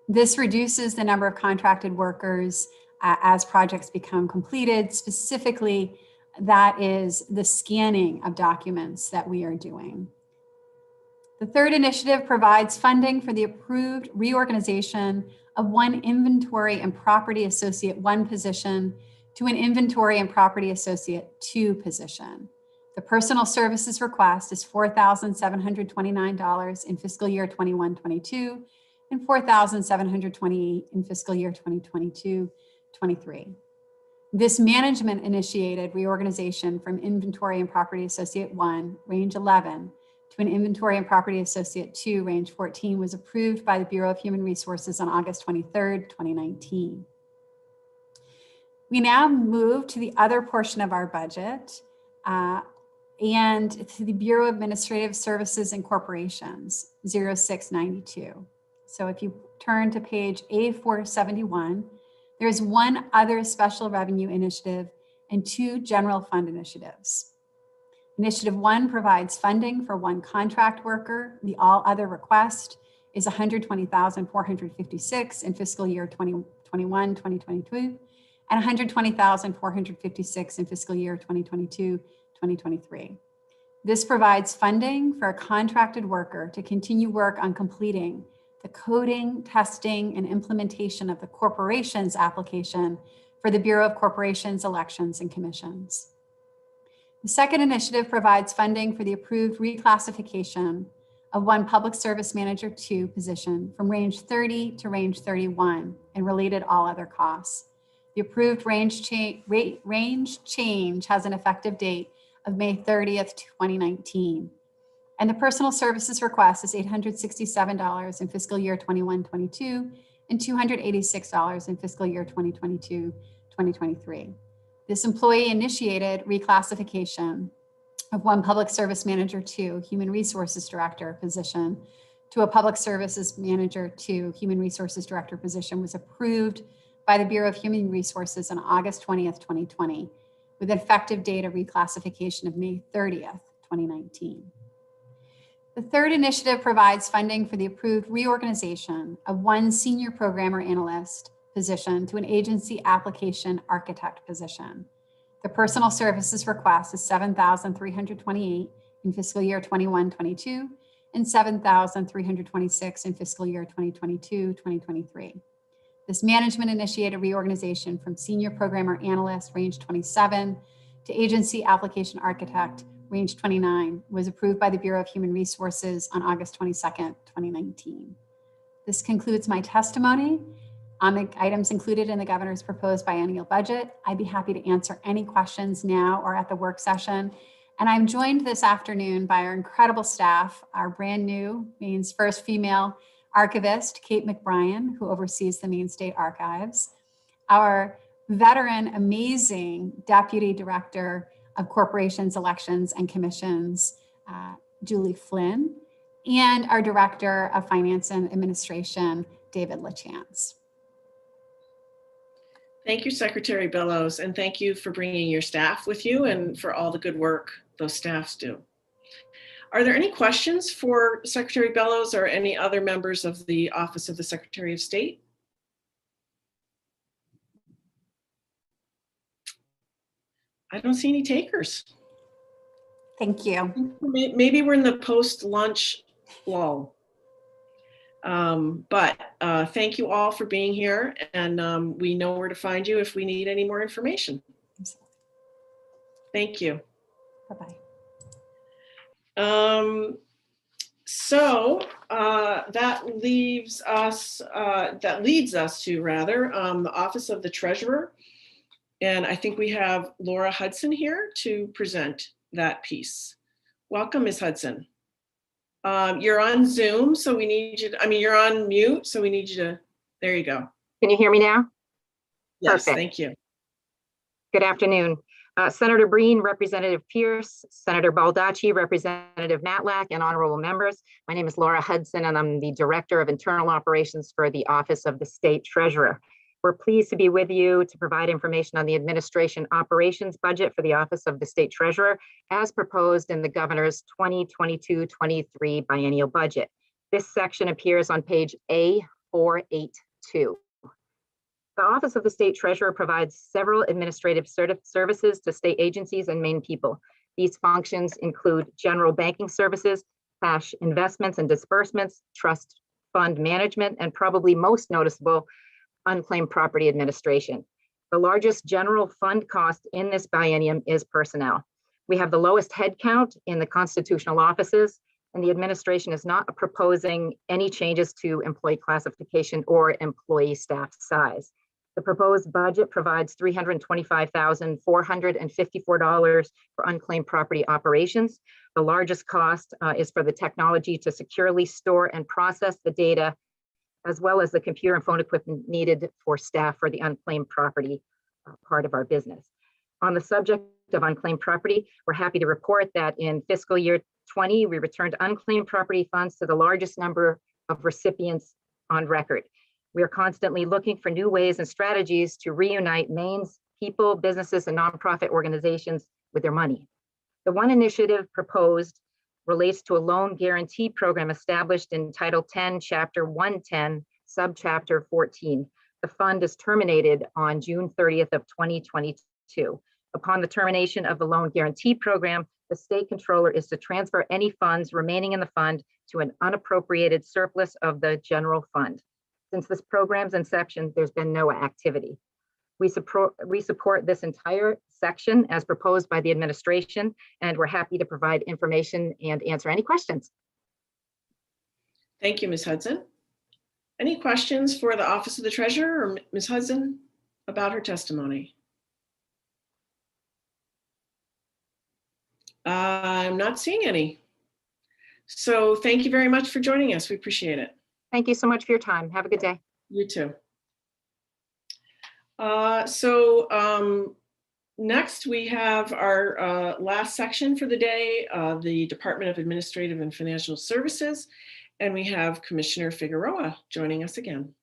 This reduces the number of contracted workers as projects become completed. Specifically, that is the scanning of documents that we are doing. The third initiative provides funding for the approved reorganization of one inventory and property associate 1 position to an inventory and property associate 2 position. The personal services request is $4,729 in fiscal year 21-22 and $4,728 in fiscal year 2022-23. This management initiated reorganization from inventory and property associate 1, range 11, to an inventory and property associate 2, range 14, was approved by the Bureau of Human Resources on August 23rd, 2019. We now move to the other portion of our budget and to the Bureau of Administrative Services and Corporations, 0692. So if you turn to page A471, there's 1 other special revenue initiative and 2 general fund initiatives. Initiative 1 provides funding for 1 contract worker. The all other request is $120,456 in fiscal year 2021-2022 and $120,456 in fiscal year 2022-2023. This provides funding for a contracted worker to continue work on completing the coding, testing, and implementation of the corporation's application for the Bureau of Corporations, Elections, and Commissions. The second initiative provides funding for the approved reclassification of 1 Public Service Manager 2 position from range 30 to range 31 and related all other costs. The approved range change has an effective date of May 30th, 2019. And the personal services request is $867 in fiscal year 21-22 and $286 in fiscal year 2022-2023. This employee initiated reclassification of 1 Public Service Manager 2 Human Resources Director position to a Public Services Manager 2 Human Resources Director position was approved by the Bureau of Human Resources on August 20th, 2020, with an effective date of reclassification of May 30th, 2019. The third initiative provides funding for the approved reorganization of 1 Senior Programmer Analyst position to an Agency Application Architect position. The personal services request is $7,328 in fiscal year 21-22 and $7,326 in fiscal year 2022-2023. This management initiated reorganization from senior programmer analyst range 27 to agency application architect range 29 was approved by the Bureau of Human Resources on August 22nd, 2019. This concludes my testimony on the items included in the governor's proposed biennial budget. I'd be happy to answer any questions now or at the work session. And I'm joined this afternoon by our incredible staff, our brand new Maine's first female archivist, Kate McBrien, who oversees the Maine State Archives, our veteran, amazing Deputy Director of Corporations, Elections, and Commissions, Julie Flynn, and our Director of Finance and Administration, David LaChance. Thank you, Secretary Bellows, and thank you for bringing your staff with you and for all the good work those staffs do. Are there any questions for Secretary Bellows or any other members of the Office of the Secretary of State? I don't see any takers. Thank you. Maybe we're in the post-lunch lull. But thank you all for being here, and we know where to find you if we need any more information. Thank you. Bye-bye. So that leads us to the Office of the Treasurer. And I think we have Laura Hudson here to present that piece. Welcome, Ms. Hudson. You're on Zoom, so we need you to, you're on mute, so we need you to, there you go. Can you hear me now? Yes, Perfect. thank you. Good afternoon. Senator Breen, Representative Pierce, Senator Baldacci, Representative Matlack, and honorable members. My name is Laura Hudson, and I'm the Director of Internal Operations for the Office of the State Treasurer. We're pleased to be with you to provide information on the administration operations budget for the Office of the State Treasurer as proposed in the governor's 2022-23 biennial budget. This section appears on page A482. The Office of the State Treasurer provides several administrative services to state agencies and Maine people. These functions include general banking services, cash investments and disbursements, trust fund management, and probably most noticeable, unclaimed property administration. The largest general fund cost in this biennium is personnel. We have the lowest headcount in the constitutional offices, and the administration is not proposing any changes to employee classification or employee staff size. The proposed budget provides $325,454 for unclaimed property operations. The largest cost is for the technology to securely store and process the data, as well as the computer and phone equipment needed for staff for the unclaimed property part of our business. On the subject of unclaimed property, we're happy to report that in fiscal year 20, we returned unclaimed property funds to the largest number of recipients on record. We are constantly looking for new ways and strategies to reunite Maine's people, businesses, and nonprofit organizations with their money. The one initiative proposed relates to a loan guarantee program established in Title 10, Chapter 110, Subchapter 14. The fund is terminated on June 30th of 2022. Upon the termination of the loan guarantee program, the state controller is to transfer any funds remaining in the fund to an unappropriated surplus of the general fund. Since this program's inception, there's been no activity. We support this entire section as proposed by the administration, and we're happy to provide information and answer any questions. Thank you, Ms. Hudson. Any questions for the Office of the Treasurer or Ms. Hudson about her testimony? I'm not seeing any. So thank you very much for joining us. We appreciate it. Thank you so much for your time. Have a good day. You too. Next we have our last section for the day, the Department of Administrative and Financial Services, and we have Commissioner Figueroa joining us again.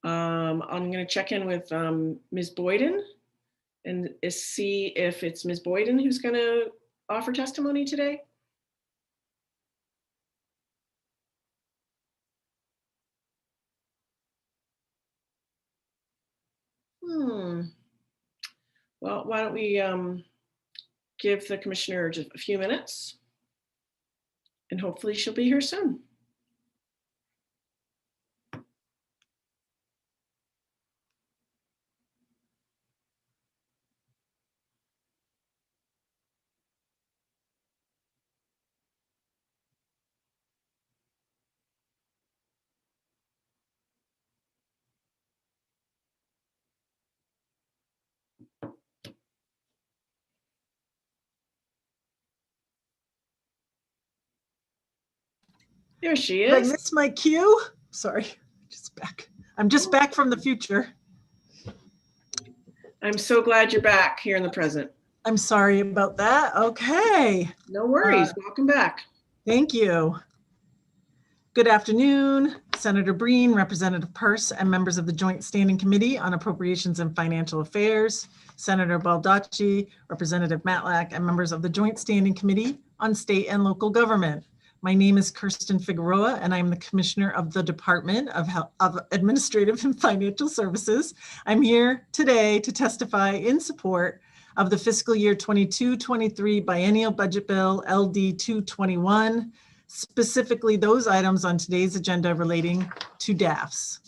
I'm going to check in with Ms. Boyden and see if it's Ms. Boyden who's going to offer testimony today. Well, why don't we give the commissioner just a few minutes, and hopefully she'll be here soon. There she Did I is. miss my cue? Sorry, just back. I'm just back from the future. I'm so glad you're back here in the present. I'm sorry about that. Okay. No worries. Welcome back. Thank you. Good afternoon, Senator Breen, Representative Peirce, and members of the Joint Standing Committee on Appropriations and Financial Affairs, Senator Baldacci, Representative Matlack, and members of the Joint Standing Committee on State and Local Government. My name is Kirsten Figueroa, and I'm the Commissioner of the Department of Administrative and Financial Services. I'm here today to testify in support of the fiscal year 22-23 Biennial Budget Bill LD 221, specifically those items on today's agenda relating to DAFs.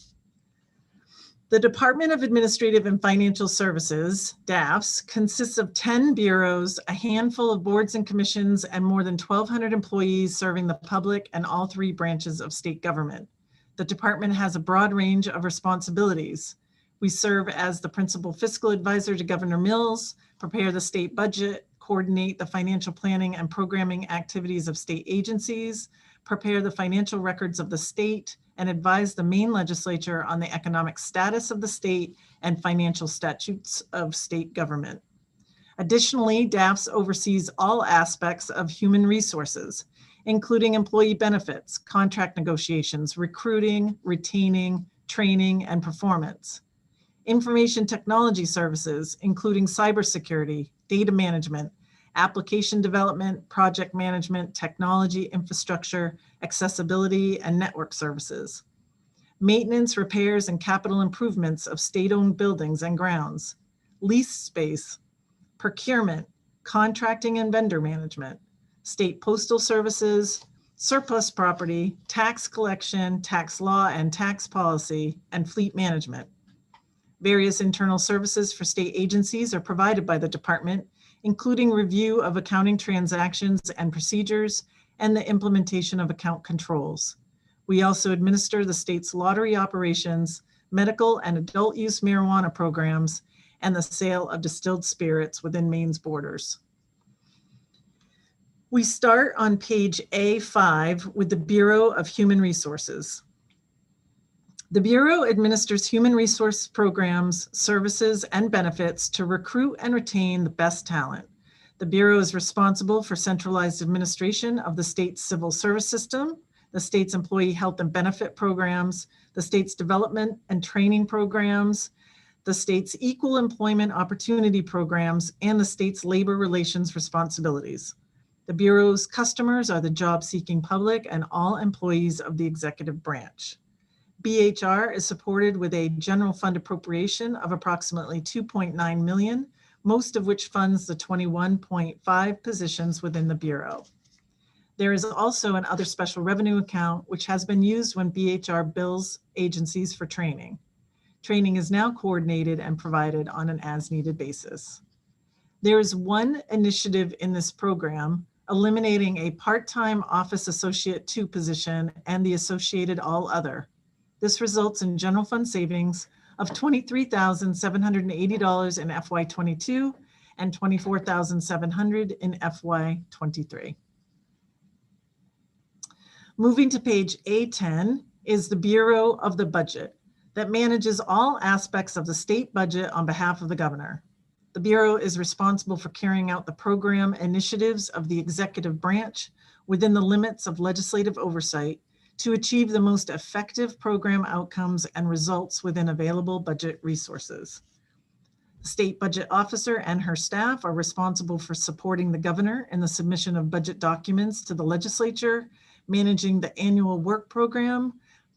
The Department of Administrative and Financial Services, DAFs, consists of 10 bureaus, a handful of boards and commissions, and more than 1,200 employees serving the public and all three branches of state government. The department has a broad range of responsibilities. We serve as the principal fiscal advisor to Governor Mills, prepare the state budget, coordinate the financial planning and programming activities of state agencies, prepare the financial records of the state, and advise the Maine legislature on the economic status of the state and financial statutes of state government. Additionally, DAFs oversees all aspects of human resources, including employee benefits, contract negotiations, recruiting, retaining, training, and performance. Information technology services, including cybersecurity, data management, application development, project management, technology, infrastructure, accessibility, and network services. Maintenance, repairs, and capital improvements of state-owned buildings and grounds. Lease space, procurement, contracting and vendor management, state postal services, surplus property, tax collection, tax law and tax policy, and fleet management. Various internal services for state agencies are provided by the department, including review of accounting transactions and procedures and the implementation of account controls. We also administer the state's lottery operations, medical and adult use marijuana programs, and the sale of distilled spirits within Maine's borders. We start on page A5 with the Bureau of Human Resources. The Bureau administers human resource programs, services, and benefits to recruit and retain the best talent. The Bureau is responsible for centralized administration of the state's civil service system, the state's employee health and benefit programs, the state's development and training programs, the state's equal employment opportunity programs, and the state's labor relations responsibilities. The Bureau's customers are the job-seeking public and all employees of the executive branch. BHR is supported with a general fund appropriation of approximately $2.9 million, most of which funds the 21.5 positions within the Bureau. There is also an other special revenue account, which has been used when BHR bills agencies for training. Training is now coordinated and provided on an as-needed basis. There is one initiative in this program, eliminating a part-time office associate 2 position and the associated all other. This results in general fund savings of $23,780 in FY22 and $24,700 in FY23. Moving to page A10 is the Bureau of the Budget that manages all aspects of the state budget on behalf of the governor. The Bureau is responsible for carrying out the program initiatives of the executive branch within the limits of legislative oversight to achieve the most effective program outcomes and results within available budget resources. The state budget officer and her staff are responsible for supporting the governor in the submission of budget documents to the legislature, managing the annual work program,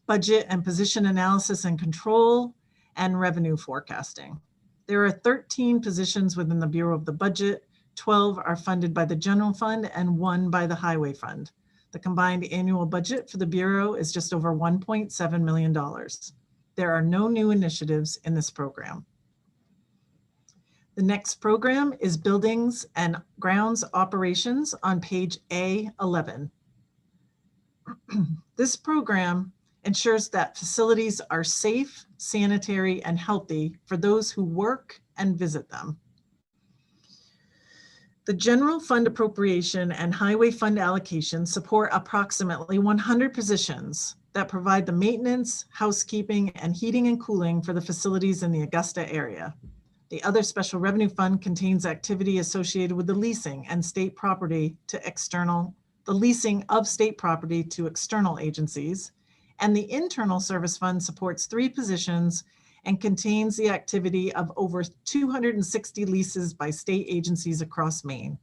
budget and position analysis and control, and revenue forecasting. There are 13 positions within the Bureau of the Budget. 12 are funded by the general fund and 1 by the highway fund. The combined annual budget for the Bureau is just over $1.7 million. There are no new initiatives in this program. The next program is Buildings and Grounds Operations on page A11. This program ensures that facilities are safe, sanitary, and healthy for those who work and visit them. The general fund appropriation and highway fund allocation support approximately 100 positions that provide the maintenance, housekeeping, and heating and cooling for the facilities in the Augusta area. The other special revenue fund contains activity associated with the leasing and state property to the leasing of state property to external agencies. And the internal service fund supports 3 positions and contains the activity of over 260 leases by state agencies across Maine.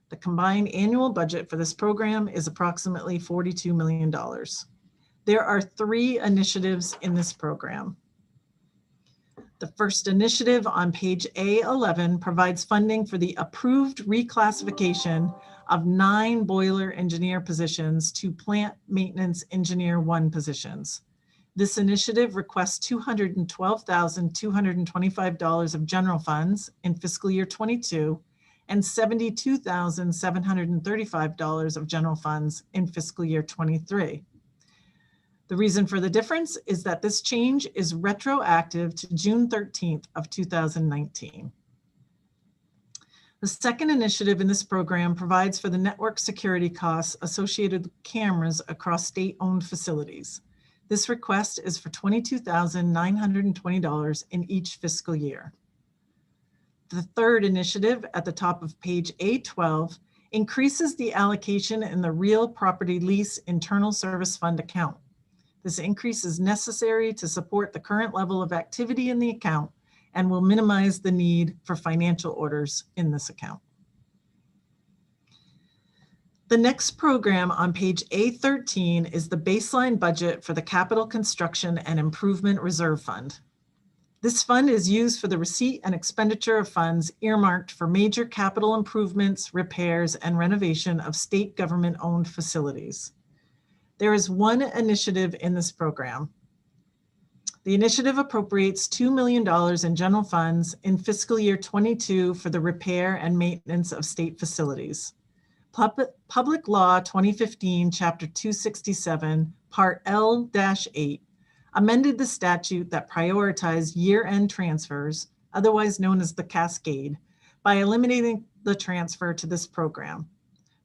The combined annual budget for this program is approximately $42 million. There are 3 initiatives in this program. The first initiative on page A11 provides funding for the approved reclassification of 9 boiler engineer positions to plant maintenance engineer 1 positions. This initiative requests $212,225 of general funds in fiscal year 22 and $72,735 of general funds in fiscal year 23. The reason for the difference is that this change is retroactive to June 13th of 2019. The second initiative in this program provides for the network security costs associated with cameras across state-owned facilities. This request is for $22,920 in each fiscal year. The third initiative at the top of page A12 increases the allocation in the real property lease internal service fund account. This increase is necessary to support the current level of activity in the account and will minimize the need for financial orders in this account. The next program on page A13 is the baseline budget for the Capital Construction and Improvement Reserve Fund. This fund is used for the receipt and expenditure of funds earmarked for major capital improvements, repairs, and renovation of state government-owned facilities. There is 1 initiative in this program. The initiative appropriates $2 million in general funds in fiscal year 22 for the repair and maintenance of state facilities. Public Law 2015, Chapter 267, Part L-8, amended the statute that prioritized year-end transfers, otherwise known as the cascade, by eliminating the transfer to this program.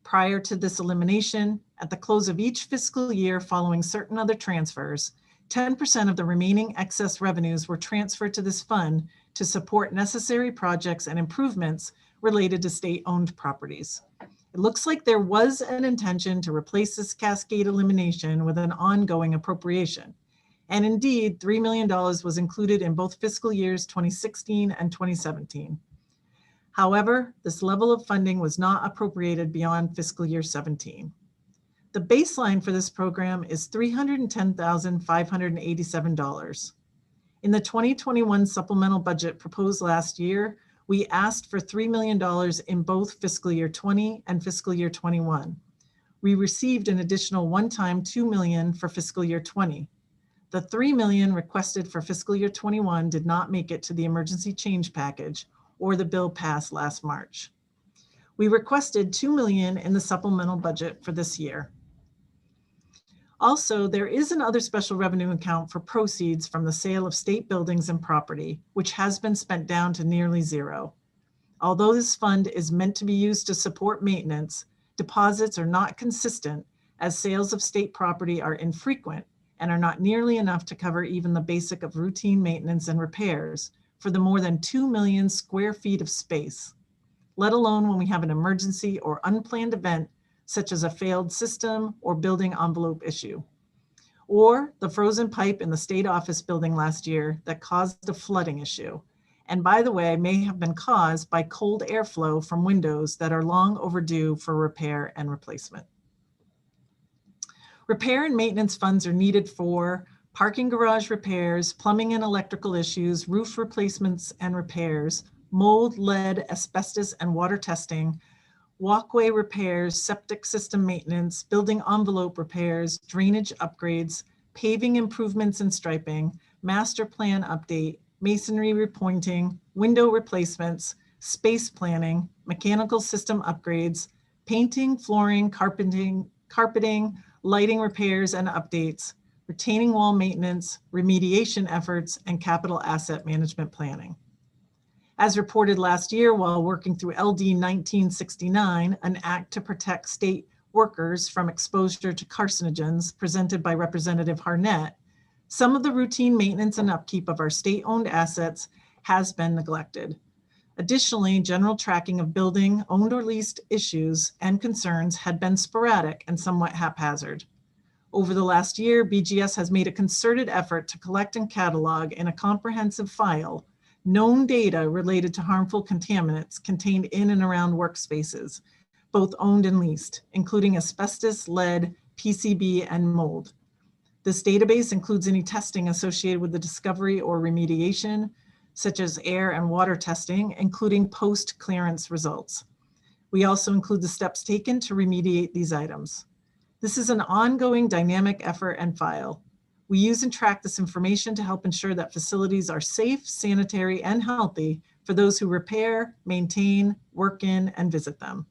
Prior to this elimination, at the close of each fiscal year following certain other transfers, 10% of the remaining excess revenues were transferred to this fund to support necessary projects and improvements related to state-owned properties. It looks like there was an intention to replace this cascade elimination with an ongoing appropriation. And indeed, $3 million was included in both fiscal years 2016 and 2017. However, this level of funding was not appropriated beyond fiscal year 17. The baseline for this program is $310,587. In the 2021 supplemental budget proposed last year, we asked for $3 million in both fiscal year 20 and fiscal year 21. We received an additional one-time $2 million for fiscal year 20. The $3 million requested for fiscal year 21 did not make it to the emergency change package or the bill passed last March. We requested $2 million in the supplemental budget for this year. Also, there is another special revenue account for proceeds from the sale of state buildings and property, which has been spent down to nearly zero. Although this fund is meant to be used to support maintenance, deposits are not consistent as sales of state property are infrequent and are not nearly enough to cover even the basic of routine maintenance and repairs for the more than 2 million square feet of space, let alone when we have an emergency or unplanned event such as a failed system or building envelope issue, or the frozen pipe in the state office building last year that caused a flooding issue, and by the way, may have been caused by cold airflow from windows that are long overdue for repair and replacement. Repair and maintenance funds are needed for parking garage repairs, plumbing and electrical issues, roof replacements and repairs, mold, lead, asbestos, and water testing, walkway repairs, septic system maintenance, building envelope repairs, drainage upgrades, paving improvements and striping, master plan update, masonry repointing, window replacements, space planning, mechanical system upgrades, painting, flooring, carpeting, lighting repairs and updates, retaining wall maintenance, remediation efforts, and capital asset management planning. As reported last year while working through LD 1969, an act to protect state workers from exposure to carcinogens presented by Representative Harnett, some of the routine maintenance and upkeep of our state-owned assets has been neglected. Additionally, general tracking of building, owned or leased issues and concerns had been sporadic and somewhat haphazard. Over the last year, BGS has made a concerted effort to collect and catalog in a comprehensive file known data related to harmful contaminants contained in and around workspaces, both owned and leased, including asbestos, lead, PCB, and mold. This database includes any testing associated with the discovery or remediation, such as air and water testing, including post-clearance results. We also include the steps taken to remediate these items. This is an ongoing dynamic effort and file. We use and track this information to help ensure that facilities are safe, sanitary, and healthy for those who repair, maintain, work in, and visit them.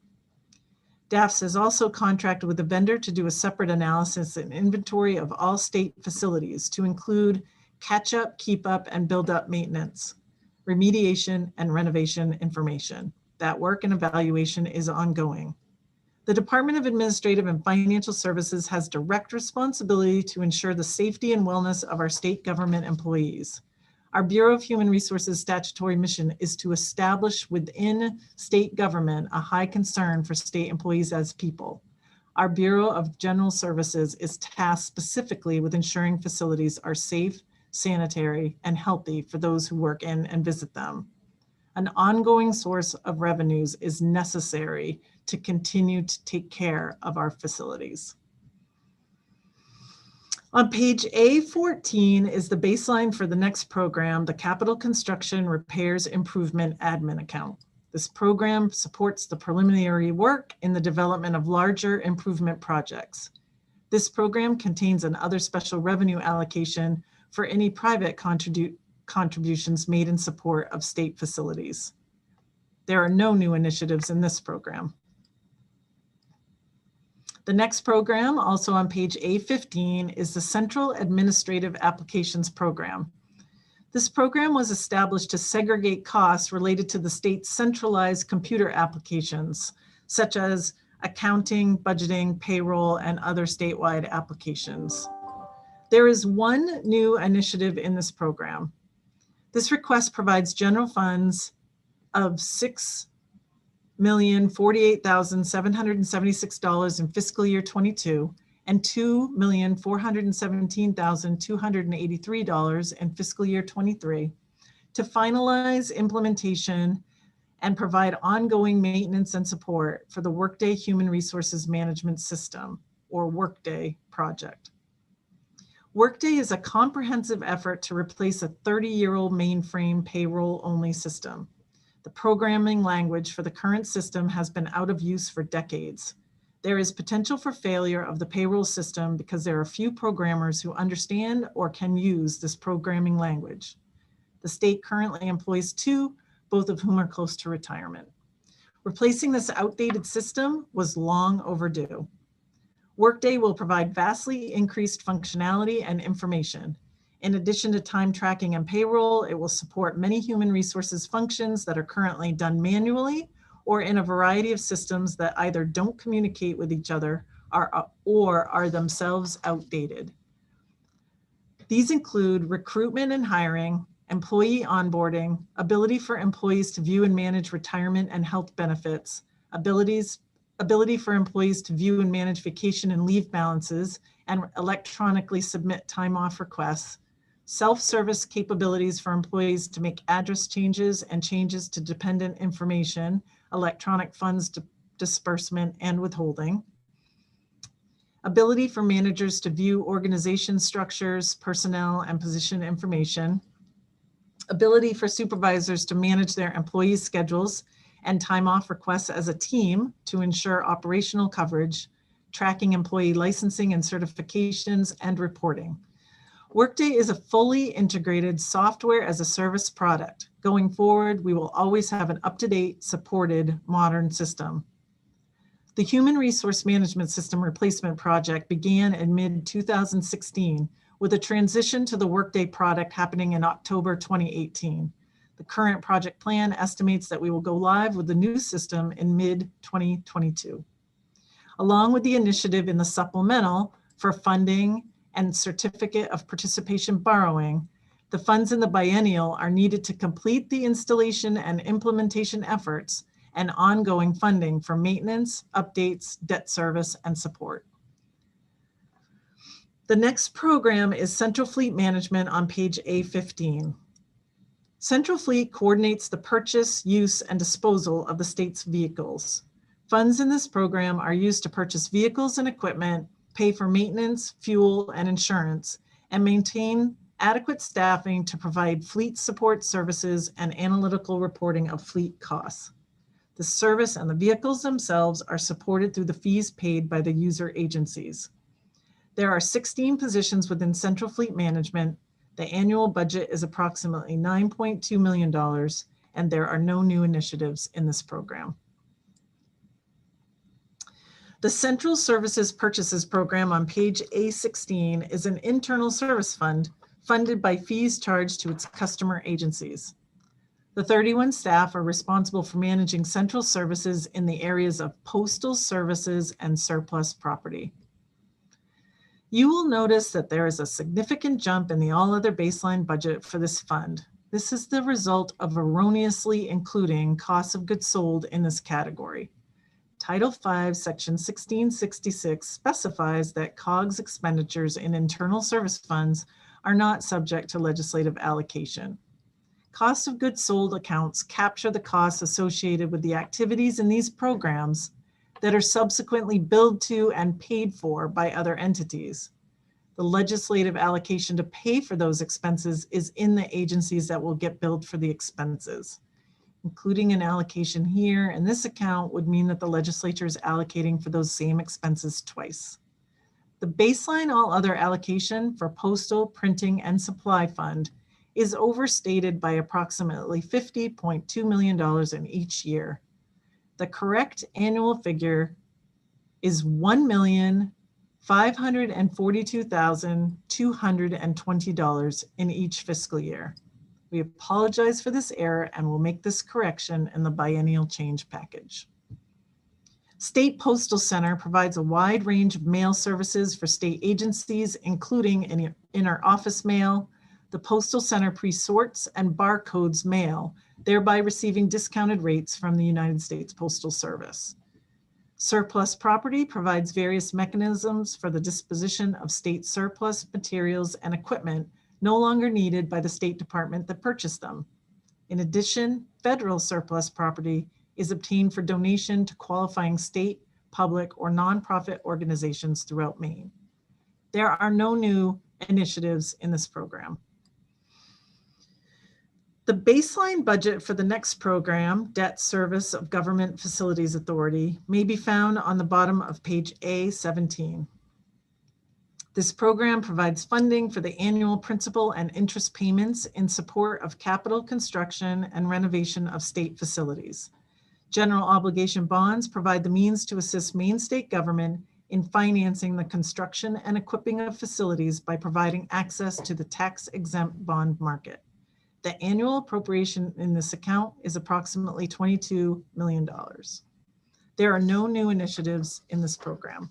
DAFS has also contracted with a vendor to do a separate analysis and inventory of all state facilities to include catch-up, keep-up, and build-up maintenance, remediation, and renovation information. That work and evaluation is ongoing. The Department of Administrative and Financial Services has direct responsibility to ensure the safety and wellness of our state government employees. Our Bureau of Human Resources statutory mission is to establish within state government a high concern for state employees as people. Our Bureau of General Services is tasked specifically with ensuring facilities are safe, sanitary, and healthy for those who work in and visit them. An ongoing source of revenues is necessary to continue to take care of our facilities. On page A14 is the baseline for the next program, the Capital Construction Repairs Improvement Admin Account. This program supports the preliminary work in the development of larger improvement projects. This program contains an other special revenue allocation for any private contributions made in support of state facilities. There are no new initiatives in this program. The next program, also on page A15, is the Central Administrative Applications Program. This program was established to segregate costs related to the state's centralized computer applications, such as accounting, budgeting, payroll, and other statewide applications. There is one new initiative in this program. This request provides general funds of $6,048,776 in fiscal year 22 and $2,417,283 in fiscal year 23 to finalize implementation and provide ongoing maintenance and support for the Workday Human Resources Management System, or Workday project. Workday is a comprehensive effort to replace a 30-year-old mainframe payroll-only system. The programming language for the current system has been out of use for decades. There is potential for failure of the payroll system because there are few programmers who understand or can use this programming language. The state currently employs two, both of whom are close to retirement. Replacing this outdated system was long overdue. Workday will provide vastly increased functionality and information. In addition to time tracking and payroll, it will support many human resources functions that are currently done manually or in a variety of systems that either don't communicate with each other or are themselves outdated. These include recruitment and hiring, employee onboarding, ability for employees to view and manage retirement and health benefits, ability for employees to view and manage vacation and leave balances and electronically submit time off requests, self-service capabilities for employees to make address changes and changes to dependent information, electronic funds disbursement and withholding, ability for managers to view organization structures, personnel, and position information, ability for supervisors to manage their employees' schedules and time off requests as a team to ensure operational coverage, tracking employee licensing and certifications, and reporting. Workday is a fully integrated software as a service product. Going forward, we will always have an up-to-date, supported, modern system. The Human Resource Management System Replacement Project began in mid-2016 with a transition to the Workday product happening in October 2018. The current project plan estimates that we will go live with the new system in mid-2022. Along with the initiative in the supplemental for funding and certificate of participation borrowing, the funds in the biennial are needed to complete the installation and implementation efforts and ongoing funding for maintenance, updates, debt service, and support. The next program is Central Fleet Management on page A15. Central Fleet coordinates the purchase, use, and disposal of the state's vehicles. Funds in this program are used to purchase vehicles and equipment, pay for maintenance, fuel, and insurance, and maintain adequate staffing to provide fleet support services and analytical reporting of fleet costs. The service and the vehicles themselves are supported through the fees paid by the user agencies. There are 16 positions within Central Fleet Management. The annual budget is approximately $9.2 million, and there are no new initiatives in this program. The Central Services Purchases Program on page A16 is an internal service fund funded by fees charged to its customer agencies. The 31 staff are responsible for managing central services in the areas of postal services and surplus property. You will notice that there is a significant jump in the all other baseline budget for this fund. This is the result of erroneously including costs of goods sold in this category. Title V, Section 1666 specifies that COGS expenditures in internal service funds are not subject to legislative allocation. Cost of goods sold accounts capture the costs associated with the activities in these programs that are subsequently billed to and paid for by other entities. The legislative allocation to pay for those expenses is in the agencies that will get billed for the expenses. Including an allocation here in this account would mean that the legislature is allocating for those same expenses twice. The baseline all other allocation for postal, printing, and supply fund is overstated by approximately $50.2 million in each year. The correct annual figure is $1,542,220 in each fiscal year. We apologize for this error and will make this correction in the biennial change package. State Postal Center provides a wide range of mail services for state agencies, including in our office mail. The Postal Center pre-sorts and barcodes mail, thereby receiving discounted rates from the United States Postal Service. Surplus Property provides various mechanisms for the disposition of state surplus materials and equipment no longer needed by the State Department that purchased them. In addition, federal surplus property is obtained for donation to qualifying state, public, or nonprofit organizations throughout Maine. There are no new initiatives in this program. The baseline budget for the next program, Debt Service of Government Facilities Authority, may be found on the bottom of page A17. This program provides funding for the annual principal and interest payments in support of capital construction and renovation of state facilities. General obligation bonds provide the means to assist Maine state government in financing the construction and equipping of facilities by providing access to the tax-exempt bond market. The annual appropriation in this account is approximately $22 million. There are no new initiatives in this program.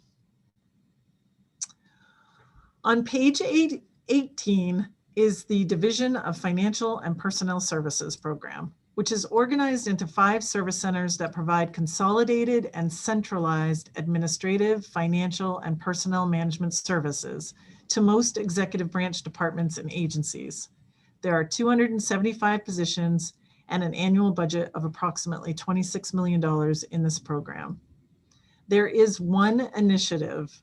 On page 18 is the Division of Financial and Personnel Services program, which is organized into 5 service centers that provide consolidated and centralized administrative, financial, and personnel management services to most executive branch departments and agencies. There are 275 positions and an annual budget of approximately $26 million in this program. There is one initiative.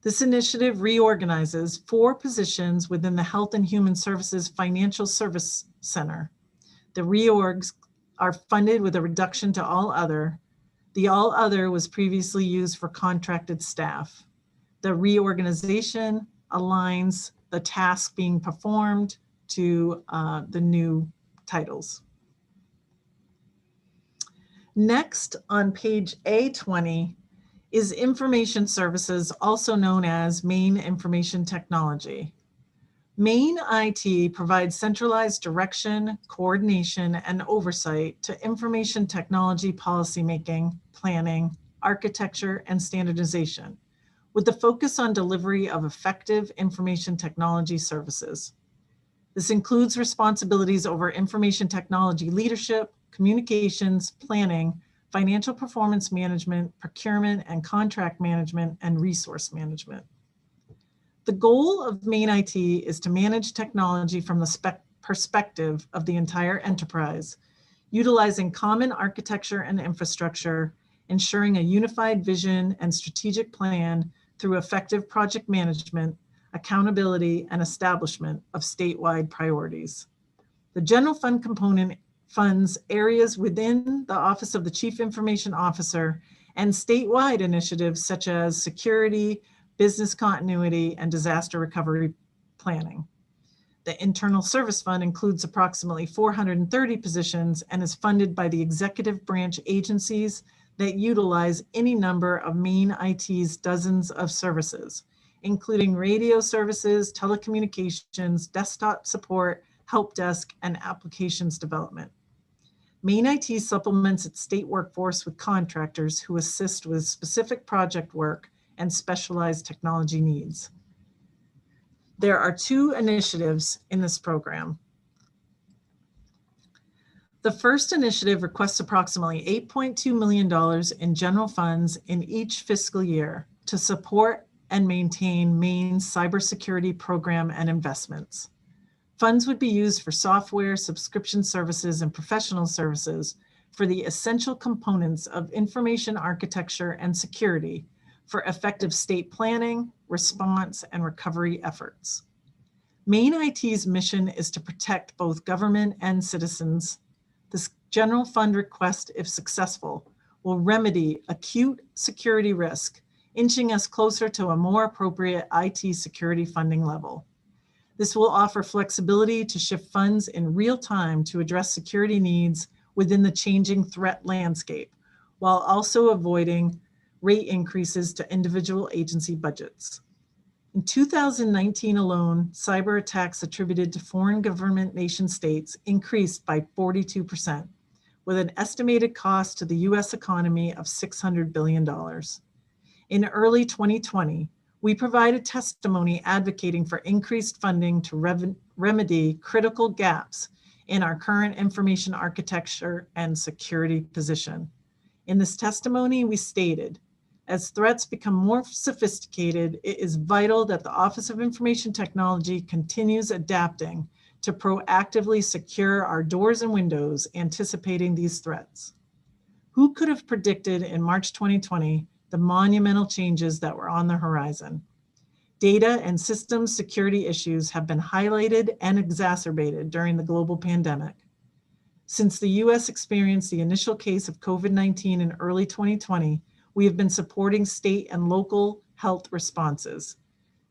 This initiative reorganizes 4 positions within the Health and Human Services Financial Service Center. The reorgs are funded with a reduction to all other. The all other was previously used for contracted staff. The reorganization aligns the task being performed to the new titles. Next on page A20 is Information Services, also known as Maine Information Technology. Maine IT provides centralized direction, coordination, and oversight to information technology policymaking, planning, architecture, and standardization, with the focus on delivery of effective information technology services. This includes responsibilities over information technology leadership, communications, planning, financial performance management, procurement and contract management, and resource management. The goal of Maine IT is to manage technology from the perspective of the entire enterprise, utilizing common architecture and infrastructure, ensuring a unified vision and strategic plan through effective project management, accountability, and establishment of statewide priorities. The general fund component funds areas within the Office of the Chief Information Officer and statewide initiatives such as security, business continuity, and disaster recovery planning. The Internal Service Fund includes approximately 430 positions and is funded by the executive branch agencies that utilize any number of Maine IT's dozens of services, including radio services, telecommunications, desktop support, help desk, and applications development. Maine IT supplements its state workforce with contractors who assist with specific project work and specialized technology needs. There are 2 initiatives in this program. The first initiative requests approximately $8.2 million in general funds in each fiscal year to support and maintain Maine's cybersecurity program and investments. Funds would be used for software, subscription services, and professional services for the essential components of information architecture and security for effective state planning, response, and recovery efforts. Maine IT's mission is to protect both government and citizens. This general fund request, if successful, will remedy acute security risk, inching us closer to a more appropriate IT security funding level. This will offer flexibility to shift funds in real time to address security needs within the changing threat landscape, while also avoiding rate increases to individual agency budgets. In 2019 alone, cyber attacks attributed to foreign government nation states increased by 42%, with an estimated cost to the US economy of $600 billion. In early 2020, we provided testimony advocating for increased funding to remedy critical gaps in our current information architecture and security position. In this testimony, we stated, as threats become more sophisticated, it is vital that the Office of Information Technology continues adapting to proactively secure our doors and windows, anticipating these threats. Who could have predicted in March 2020 the monumental changes that were on the horizon? Data and systems security issues have been highlighted and exacerbated during the global pandemic. Since the US experienced the initial case of COVID-19 in early 2020, we have been supporting state and local health responses.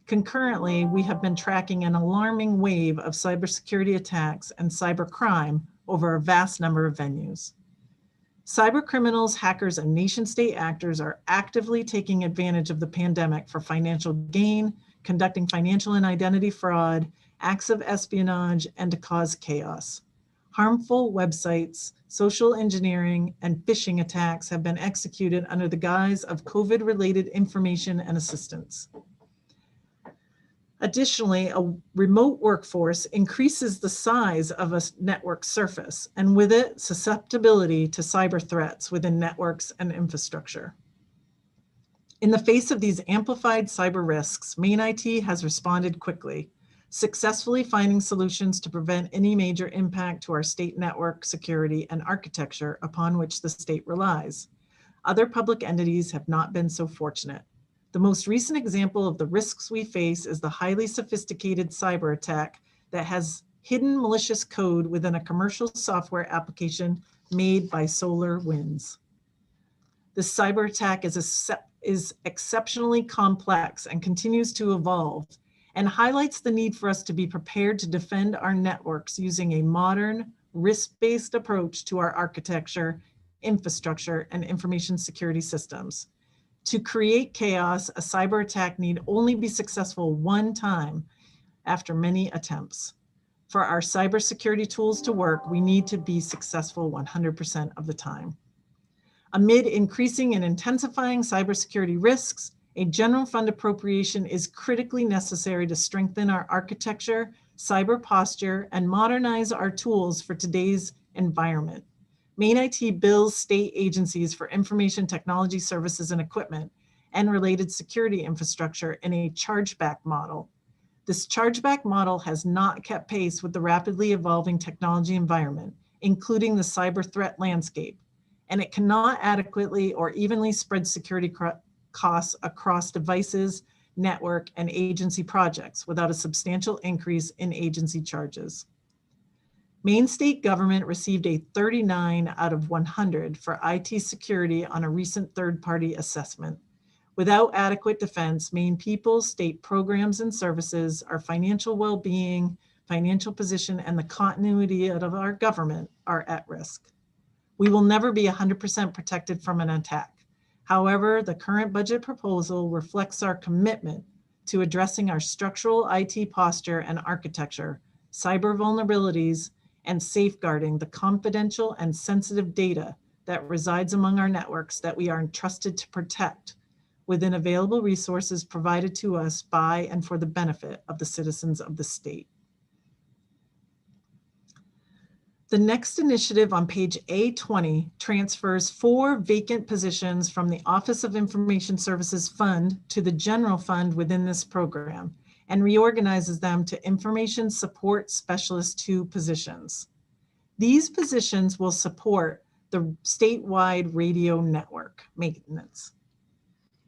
Concurrently, we have been tracking an alarming wave of cybersecurity attacks and cybercrime over a vast number of venues. Cyber criminals, hackers, and nation-state actors are actively taking advantage of the pandemic for financial gain, conducting financial and identity fraud, acts of espionage, and to cause chaos. Harmful websites, social engineering, and phishing attacks have been executed under the guise of COVID-related information and assistance. Additionally, a remote workforce increases the size of a network surface, and with it, susceptibility to cyber threats within networks and infrastructure. In the face of these amplified cyber risks, Maine IT has responded quickly, successfully finding solutions to prevent any major impact to our state network security and architecture upon which the state relies. Other public entities have not been so fortunate. The most recent example of the risks we face is the highly sophisticated cyber attack that has hidden malicious code within a commercial software application made by SolarWinds. This cyber attack is exceptionally complex and continues to evolve, and highlights the need for us to be prepared to defend our networks using a modern, risk-based approach to our architecture, infrastructure, and information security systems. To create chaos, a cyber attack need only be successful one time after many attempts. For our cybersecurity tools to work, we need to be successful 100% of the time. Amid increasing and intensifying cybersecurity risks, a general fund appropriation is critically necessary to strengthen our architecture, cyber posture, and modernize our tools for today's environment. Maine IT bills state agencies for information technology services and equipment and related security infrastructure in a chargeback model. This chargeback model has not kept pace with the rapidly evolving technology environment, including the cyber threat landscape, and it cannot adequately or evenly spread security costs across devices, network, and agency projects without a substantial increase in agency charges. Maine state government received a 39 out of 100 for IT security on a recent third-party assessment. Without adequate defense, Maine people, state programs and services, our financial well-being, financial position, and the continuity of our government are at risk. We will never be 100% protected from an attack. However, the current budget proposal reflects our commitment to addressing our structural IT posture and architecture, cyber vulnerabilities, and safeguarding the confidential and sensitive data that resides among our networks that we are entrusted to protect within available resources provided to us by and for the benefit of the citizens of the state. The next initiative on page A20 transfers 4 vacant positions from the Office of Information Services Fund to the general fund within this program and reorganizes them to Information Support Specialist 2 positions. These positions will support the statewide radio network maintenance.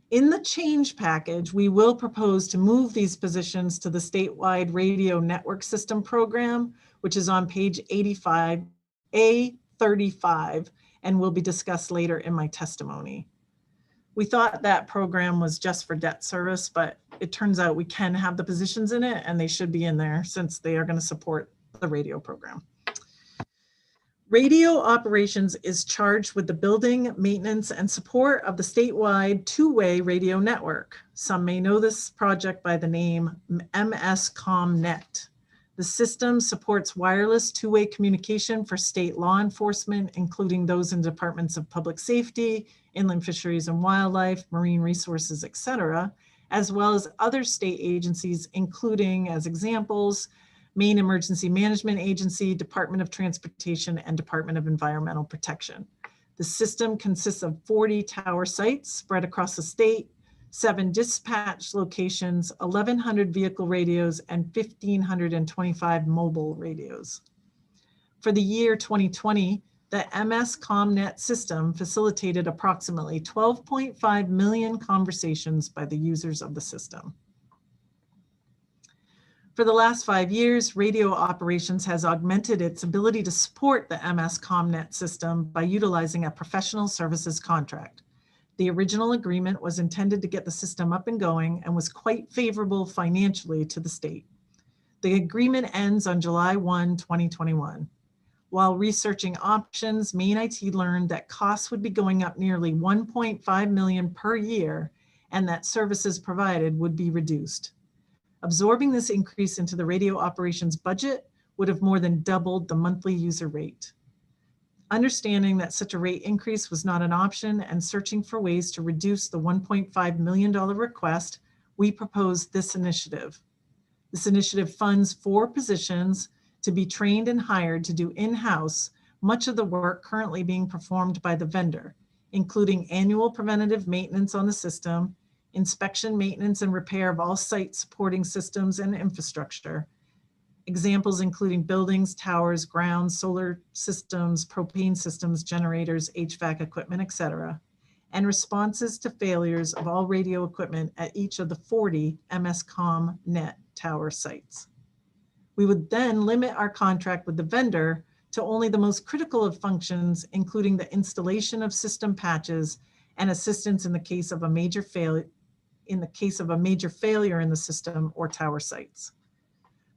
In the change package, we will propose to move these positions to the statewide radio network system program, which is on page 85, A35, and will be discussed later in my testimony. We thought that program was just for debt service, but it turns out we can have the positions in it and they should be in there since they are going to support the radio program. Radio operations is charged with the building, maintenance, and support of the statewide two-way radio network. Some may know this project by the name MS-ComNet. The system supports wireless two-way communication for state law enforcement, including those in departments of public safety, inland fisheries and wildlife, marine resources, etc., as well as other state agencies, including, as examples, Maine Emergency Management Agency, Department of Transportation, and Department of Environmental Protection. The system consists of 40 tower sites spread across the state, 7 dispatch locations, 1,100 vehicle radios, and 1,525 mobile radios. For the year 2020, the MS-ComNet system facilitated approximately 12.5 million conversations by the users of the system. For the last 5 years, radio operations has augmented its ability to support the MS-ComNet system by utilizing a professional services contract. The original agreement was intended to get the system up and going and was quite favorable financially to the state. The agreement ends on July 1, 2021. While researching options, Maine IT learned that costs would be going up nearly 1.5 million per year and that services provided would be reduced. Absorbing this increase into the radio operations budget would have more than doubled the monthly user rate. Understanding that such a rate increase was not an option and searching for ways to reduce the $1.5 million request, we proposed this initiative. This initiative funds 4 positions to be trained and hired to do in-house much of the work currently being performed by the vendor, including annual preventative maintenance on the system, inspection, maintenance, and repair of all site supporting systems and infrastructure. Examples including buildings, towers, grounds, solar systems, propane systems, generators, HVAC equipment, etc., and responses to failures of all radio equipment at each of the 40 MS-COM net tower sites. We would then limit our contract with the vendor to only the most critical of functions, including the installation of system patches and assistance in the case of a major failure in the system or tower sites.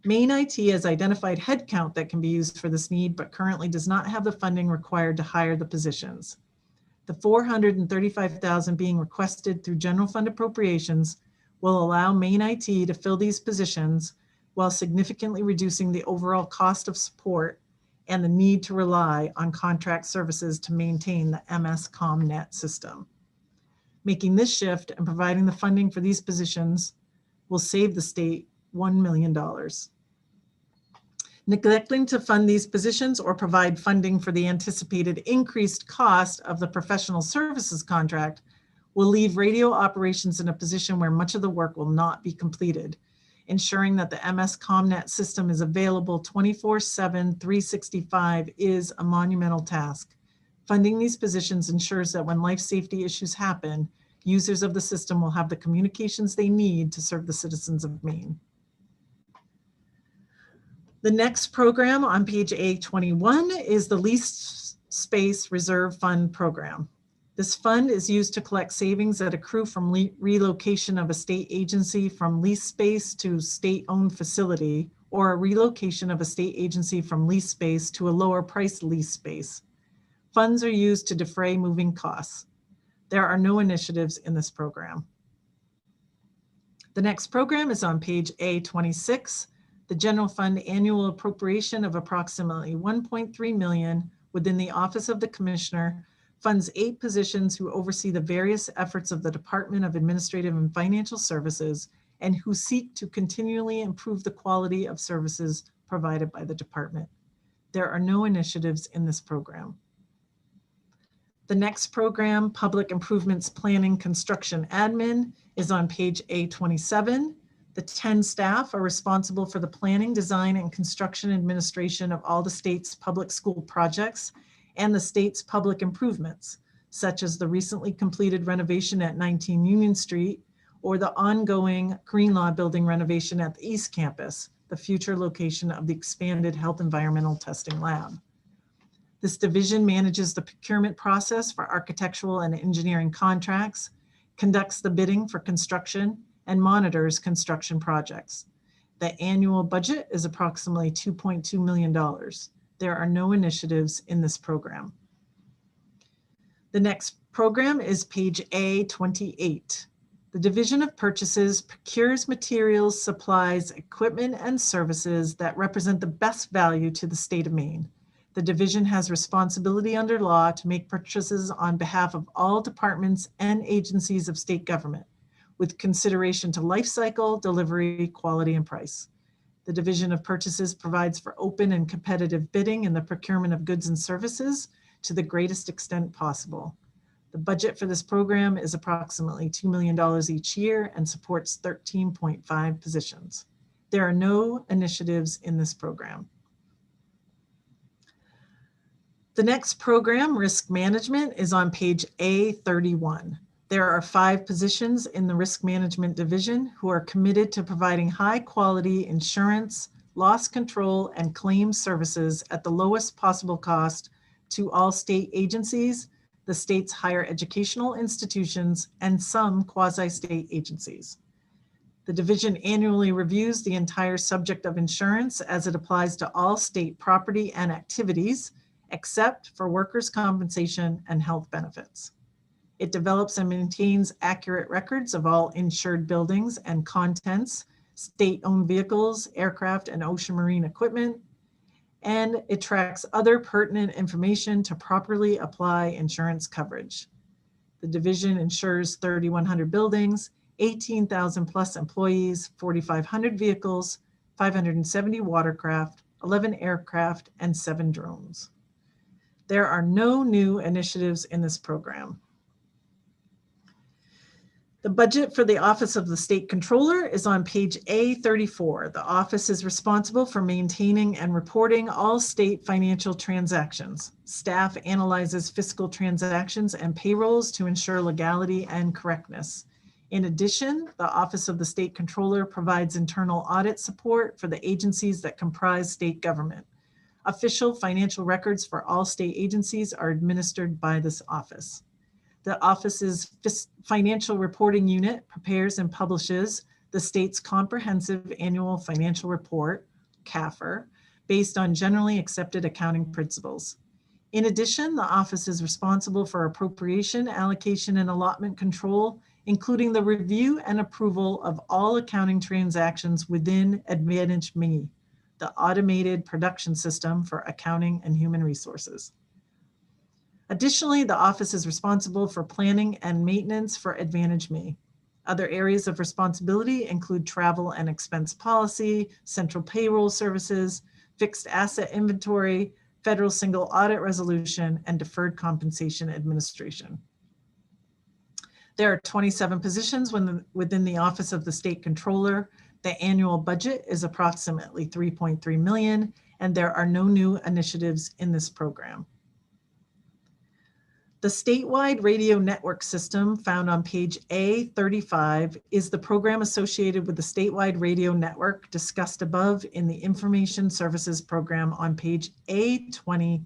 Maine IT has identified headcount that can be used for this need, but currently does not have the funding required to hire the positions. The $435,000 being requested through general fund appropriations will allow Maine IT to fill these positions while significantly reducing the overall cost of support and the need to rely on contract services to maintain the MS-COM-net system. Making this shift and providing the funding for these positions will save the state $1 million. Neglecting to fund these positions or provide funding for the anticipated increased cost of the professional services contract will leave radio operations in a position where much of the work will not be completed. Ensuring that the MS-COM-net system is available 24/7, 365 is a monumental task. Funding these positions ensures that when life safety issues happen, users of the system will have the communications they need to serve the citizens of Maine. The next program on page A21 is the Leased Space Reserve Fund program. This fund is used to collect savings that accrue from relocation of a state agency from lease space to state-owned facility, or a relocation of a state agency from lease space to a lower price lease space. Funds are used to defray moving costs. There are no initiatives in this program. The next program is on page A26. The general fund annual appropriation of approximately $1.3 million within the Office of the Commissioner funds 8 positions who oversee the various efforts of the Department of Administrative and Financial Services and who seek to continually improve the quality of services provided by the department. There are no initiatives in this program. The next program, Public Improvements Planning Construction Admin, is on page A27. The 10 staff are responsible for the planning, design, and construction administration of all the state's public school projects and the state's public improvements, such as the recently completed renovation at 19 Union Street or the ongoing Greenlaw Building renovation at the East Campus, the future location of the expanded Health Environmental Testing Lab. This division manages the procurement process for architectural and engineering contracts, conducts the bidding for construction, and monitors construction projects. The annual budget is approximately $2.2 million. There are no initiatives in this program. The next program is page A28. The Division of Purchases procures materials, supplies, equipment, and services that represent the best value to the state of Maine. The division has responsibility under law to make purchases on behalf of all departments and agencies of state government, with consideration to life cycle, delivery, quality, and price. The Division of Purchases provides for open and competitive bidding in the procurement of goods and services to the greatest extent possible. The budget for this program is approximately $2 million each year and supports 13.5 positions. There are no initiatives in this program. The next program, Risk Management, is on page A31. There are 5 positions in the Risk Management Division who are committed to providing high-quality insurance, loss control, and claims services at the lowest possible cost to all state agencies, the state's higher educational institutions, and some quasi-state agencies. The division annually reviews the entire subject of insurance as it applies to all state property and activities, except for workers' compensation and health benefits. It develops and maintains accurate records of all insured buildings and contents, state-owned vehicles, aircraft, and ocean marine equipment, and it tracks other pertinent information to properly apply insurance coverage. The division insures 3,100 buildings, 18,000 plus employees, 4,500 vehicles, 570 watercraft, 11 aircraft, and 7 drones. There are no new initiatives in this program. The budget for the Office of the State Controller is on page A34. The office is responsible for maintaining and reporting all state financial transactions. Staff analyzes fiscal transactions and payrolls to ensure legality and correctness. In addition, the Office of the State Controller provides internal audit support for the agencies that comprise state government. Official financial records for all state agencies are administered by this office. The office's financial reporting unit prepares and publishes the state's comprehensive annual financial report, CAFR, based on generally accepted accounting principles. In addition, the office is responsible for appropriation, allocation, and allotment control, including the review and approval of all accounting transactions within AdvantageMe, the automated production system for accounting and human resources. Additionally, the office is responsible for planning and maintenance for AdvantageMe. Other areas of responsibility include travel and expense policy, central payroll services, fixed asset inventory, federal single audit resolution, and deferred compensation administration. There are 27 positions within the Office of the State Controller. The annual budget is approximately $3.3 million, and there are no new initiatives in this program. The statewide radio network system found on page A35 is the program associated with the statewide radio network discussed above in the Information Services program on page A20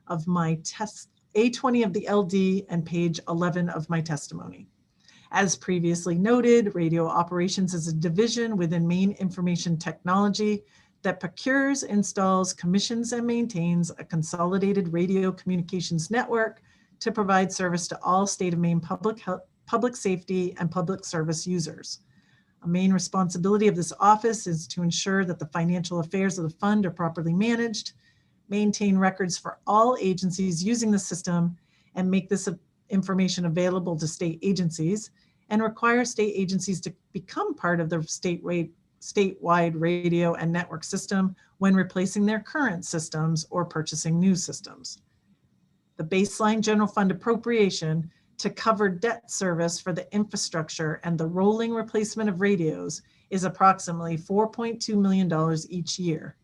of my A20 of the LD and page 11 of my testimony. As previously noted, radio operations is a division within Maine Information Technology that procures, installs, commissions, and maintains a consolidated radio communications network to provide service to all state of Maine public safety and public service users. A main responsibility of this office is to ensure that the financial affairs of the fund are properly managed, maintain records for all agencies using the system, and make this information available to state agencies, and require state agencies to become part of the statewide radio and network system when replacing their current systems or purchasing new systems. The baseline general fund appropriation to cover debt service for the infrastructure and the rolling replacement of radios is approximately $4.2 million each year.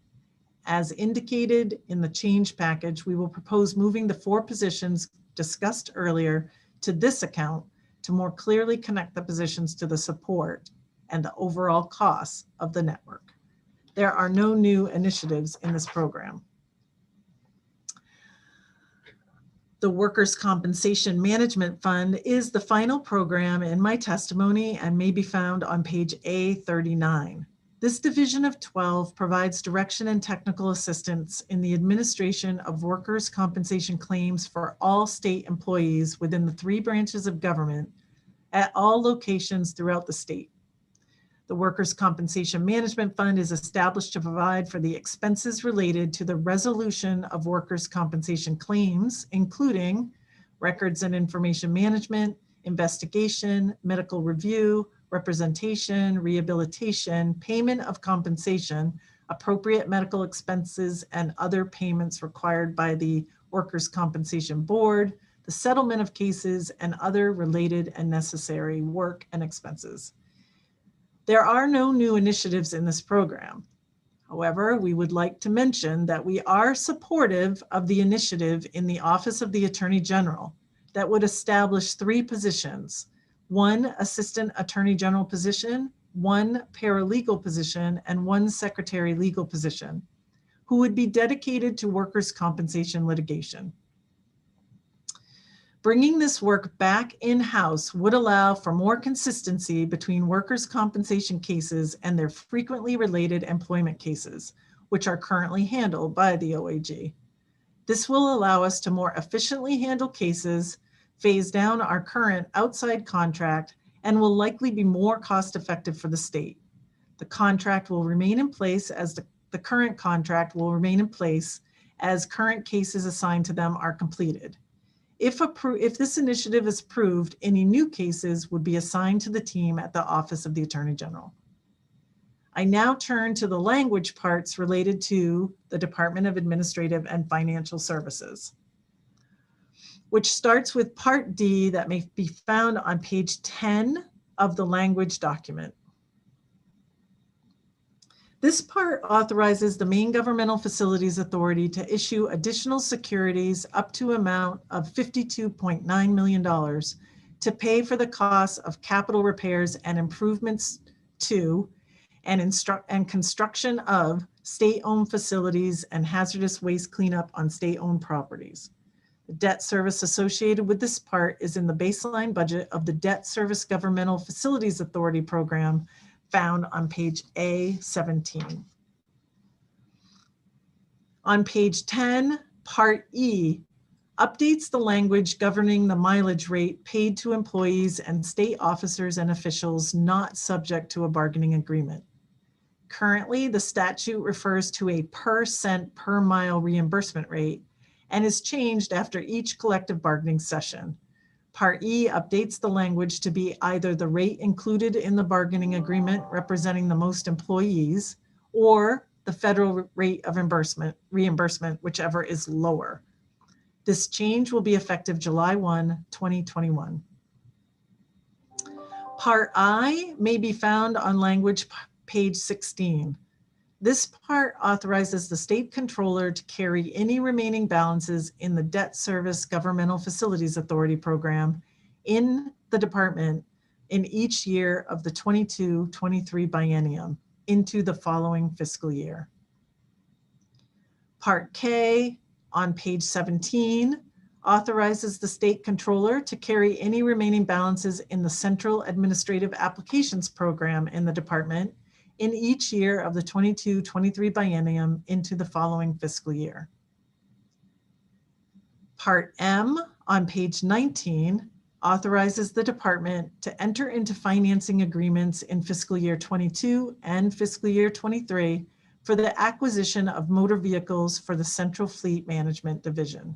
As indicated in the change package, we will propose moving the 4 positions discussed earlier to this account to more clearly connect the positions to the support and the overall costs of the network. There are no new initiatives in this program. The Workers' Compensation Management Fund is the final program in my testimony and may be found on page A39. This division of 12 provides direction and technical assistance in the administration of workers' compensation claims for all state employees within the 3 branches of government at all locations throughout the state. The Workers' Compensation Management Fund is established to provide for the expenses related to the resolution of workers' compensation claims, including records and information management, investigation, medical review, representation, rehabilitation, payment of compensation, appropriate medical expenses, and other payments required by the Workers' Compensation Board, the settlement of cases, and other related and necessary work and expenses. There are no new initiatives in this program. However, we would like to mention that we are supportive of the initiative in the Office of the Attorney General that would establish 3 positions, 1 Assistant Attorney General position, 1 paralegal position, and 1 secretary legal position, who would be dedicated to workers' compensation litigation. Bringing this work back in-house would allow for more consistency between workers' compensation cases and their frequently related employment cases, which are currently handled by the OAG. This will allow us to more efficiently handle cases, phase down our current outside contract, and will likely be more cost-effective for the state. The contract will remain in place as the current contract will remain in place as current cases assigned to them are completed. If this initiative is approved, any new cases would be assigned to the team at the Office of the Attorney General. I now turn to the language parts related to the Department of Administrative and Financial Services. which starts with Part D that may be found on page 10 of the language document. This part authorizes the Maine Governmental Facilities Authority to issue additional securities up to an amount of $52.9 million to pay for the costs of capital repairs and improvements to and construction of state-owned facilities and hazardous waste cleanup on state-owned properties. The debt service associated with this part is in the baseline budget of the Debt Service Governmental Facilities Authority program found on page A17. On page 10, Part E updates the language governing the mileage rate paid to employees and state officers and officials not subject to a bargaining agreement. Currently, the statute refers to a per-cent per mile reimbursement rate and is changed after each collective bargaining session. Part E updates the language to be either the rate included in the bargaining agreement representing the most employees or the federal rate of reimbursement, whichever is lower. This change will be effective July 1, 2021. Part I may be found on language page 16. This part authorizes the state controller to carry any remaining balances in the Debt Service Governmental Facilities Authority program in the department in each year of the 22-23 biennium into the following fiscal year. Part K on page 17 authorizes the state controller to carry any remaining balances in the Central Administrative Applications program in the department in each year of the 22-23 biennium into the following fiscal year. Part M on page 19 authorizes the department to enter into financing agreements in fiscal year 22 and fiscal year 23 for the acquisition of motor vehicles for the Central Fleet Management Division.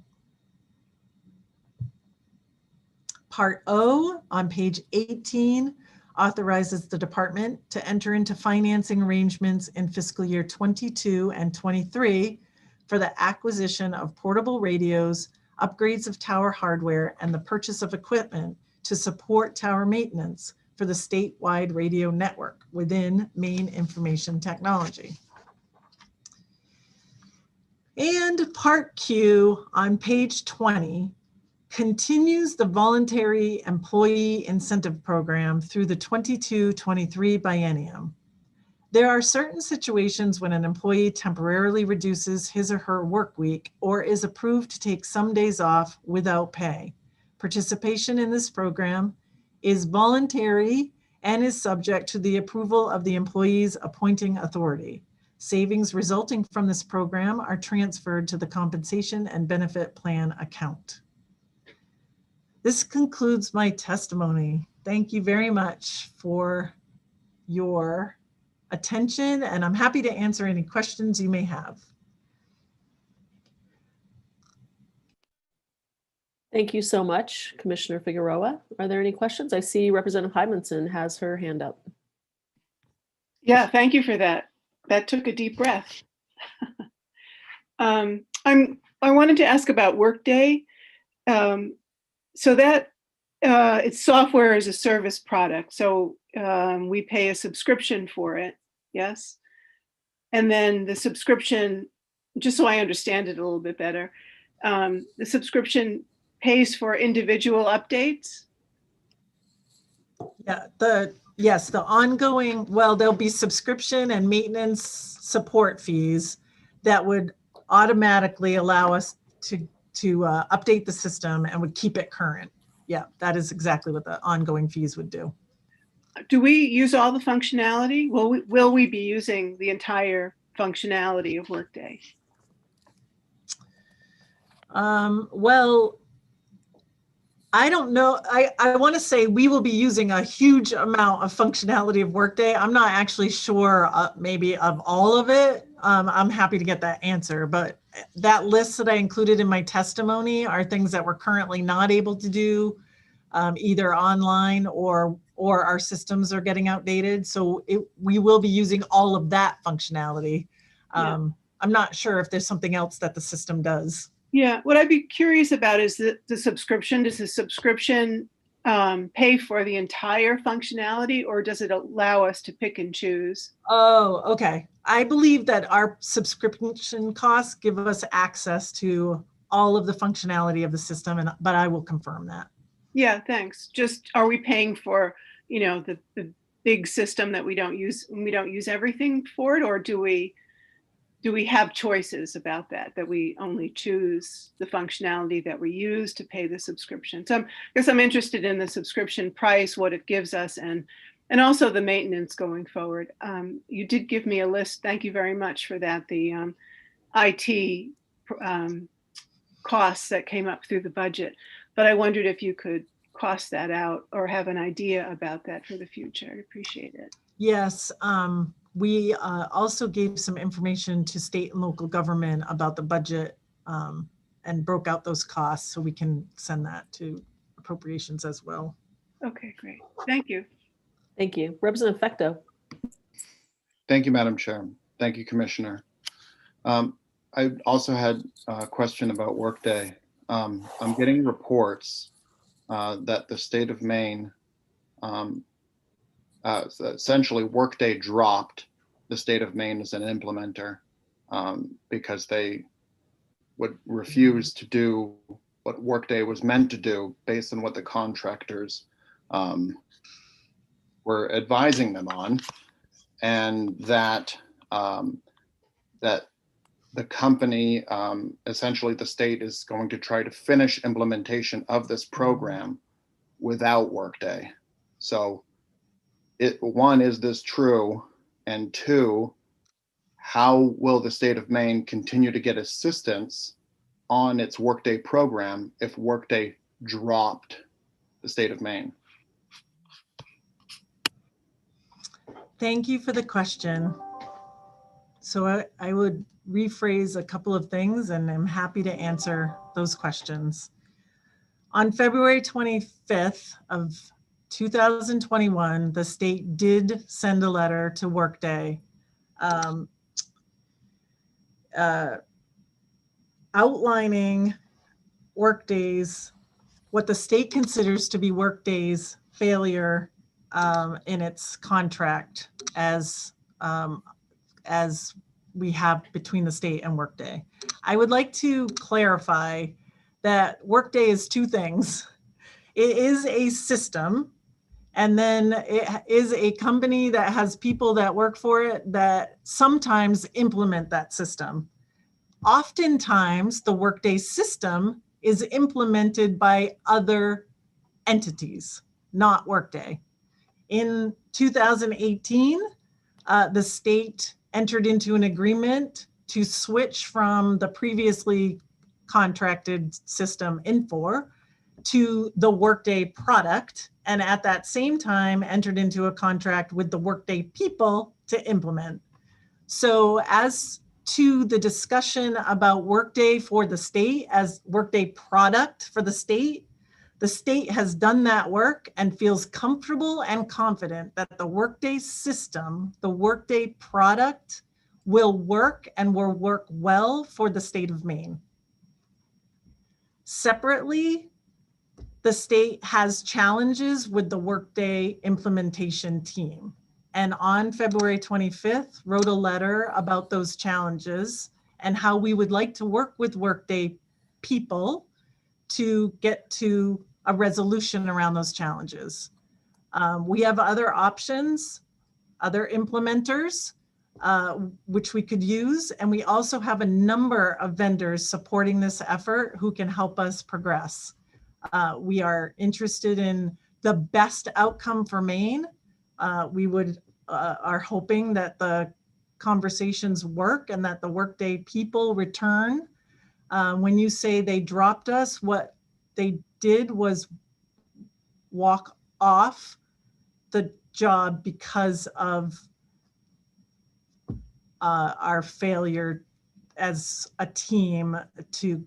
Part O on page 18 authorizes the department to enter into financing arrangements in fiscal year 22 and 23 for the acquisition of portable radios, upgrades of tower hardware, and the purchase of equipment to support tower maintenance for the statewide radio network within Maine Information Technology. And Part Q on page 20 continues the voluntary employee incentive program through the 22-23 biennium. There are certain situations when an employee temporarily reduces his or her work week or is approved to take some days off without pay. Participation in this program is voluntary and is subject to the approval of the employee's appointing authority. Savings resulting from this program are transferred to the compensation and benefit plan account. This concludes my testimony. Thank you very much for your attention, and I'm happy to answer any questions you may have. Thank you so much, Commissioner Figueroa. Are there any questions? I see Representative Hymanson has her hand up. Yeah, thank you for that. That took a deep breath. I wanted to ask about Workday. So that it's software as a service product. So we pay a subscription for it, yes? And then the subscription, just so I understand it a little bit better, the subscription pays for individual updates? Yeah, the ongoing, well, there'll be subscription and maintenance support fees that would automatically allow us to update the system and would keep it current. Yeah, that is exactly what the ongoing fees would do. Do we use all the functionality? Will we be using the entire functionality of Workday? Well, I don't know. I want to say we will be using a huge amount of functionality of Workday. I'm not actually sure maybe of all of it. I'm happy to get that answer, but that list that I included in my testimony are things that we're currently not able to do either online or our systems are getting outdated. So we will be using all of that functionality. I'm not sure if there's something else that the system does. Yeah, what I'd be curious about is the subscription. Does the subscription pay for the entire functionality, or does it allow us to pick and choose? Oh, okay. I believe that our subscription costs give us access to all of the functionality of the system, but I will confirm that. Yeah, thanks. Just, are we paying for, the big system that we don't use everything for it, or do we have choices about that we only choose the functionality that we use to pay the subscription? So I guess I'm interested in the subscription price, what it gives us, and also the maintenance going forward. You did give me a list. Thank you very much for that. The IT costs that came up through the budget, but I wondered if you could cost that out or have an idea about that for the future. I'd appreciate it. Yes, we also gave some information to state and local government about the budget and broke out those costs, so we can send that to appropriations as well. Okay, great. Thank you. Thank you. Representative Fecto. Thank you, Madam Chair. Thank you, Commissioner. I also had a question about Workday. I'm getting reports that the state of Maine, essentially Workday dropped the state of Maine as an implementer because they would refuse to do what Workday was meant to do based on what the contractors were advising them on, and that that the company, essentially the state, is going to try to finish implementation of this program without Workday. So one, is this true? And two, how will the state of Maine continue to get assistance on its Workday program if Workday dropped the state of Maine? Thank you for the question. So I would rephrase a couple of things, and I'm happy to answer those questions. On February 25th of 2021, the state did send a letter to Workday outlining Workday's, what the state considers to be Workday's failure in its contract as we have between the state and Workday. I would like to clarify that Workday is two things. It is a system, and then it is a company that has people that work for it that sometimes implement that system. Oftentimes, the Workday system is implemented by other entities, not Workday. In 2018, the state entered into an agreement to switch from the previously contracted system Infor to the Workday product, and at that same time entered into a contract with the Workday people to implement. So as to the discussion about Workday for the state as Workday product for the state has done that work and feels comfortable and confident that the Workday system, the Workday product, will work and will work well for the state of Maine. Separately, the state has challenges with the Workday implementation team. And on February 25th, wrote a letter about those challenges and how we would like to work with Workday people to get to a resolution around those challenges. We have other options, other implementers, which we could use. And we also have a number of vendors supporting this effort who can help us progress. We are interested in the best outcome for Maine. We are hoping that the conversations work and that the Workday people return. When you say they dropped us, what they did was walk off the job because of our failure as a team to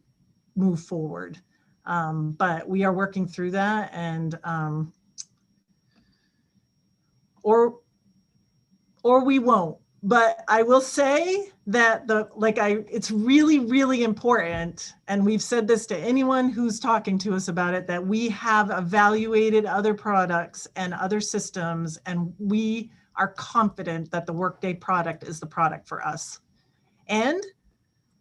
move forward. But we are working through that, and or we won't. But I will say that it's really, really important, and we've said this to anyone who's talking to us about it, that we have evaluated other products and other systems, and we are confident that the Workday product is the product for us. And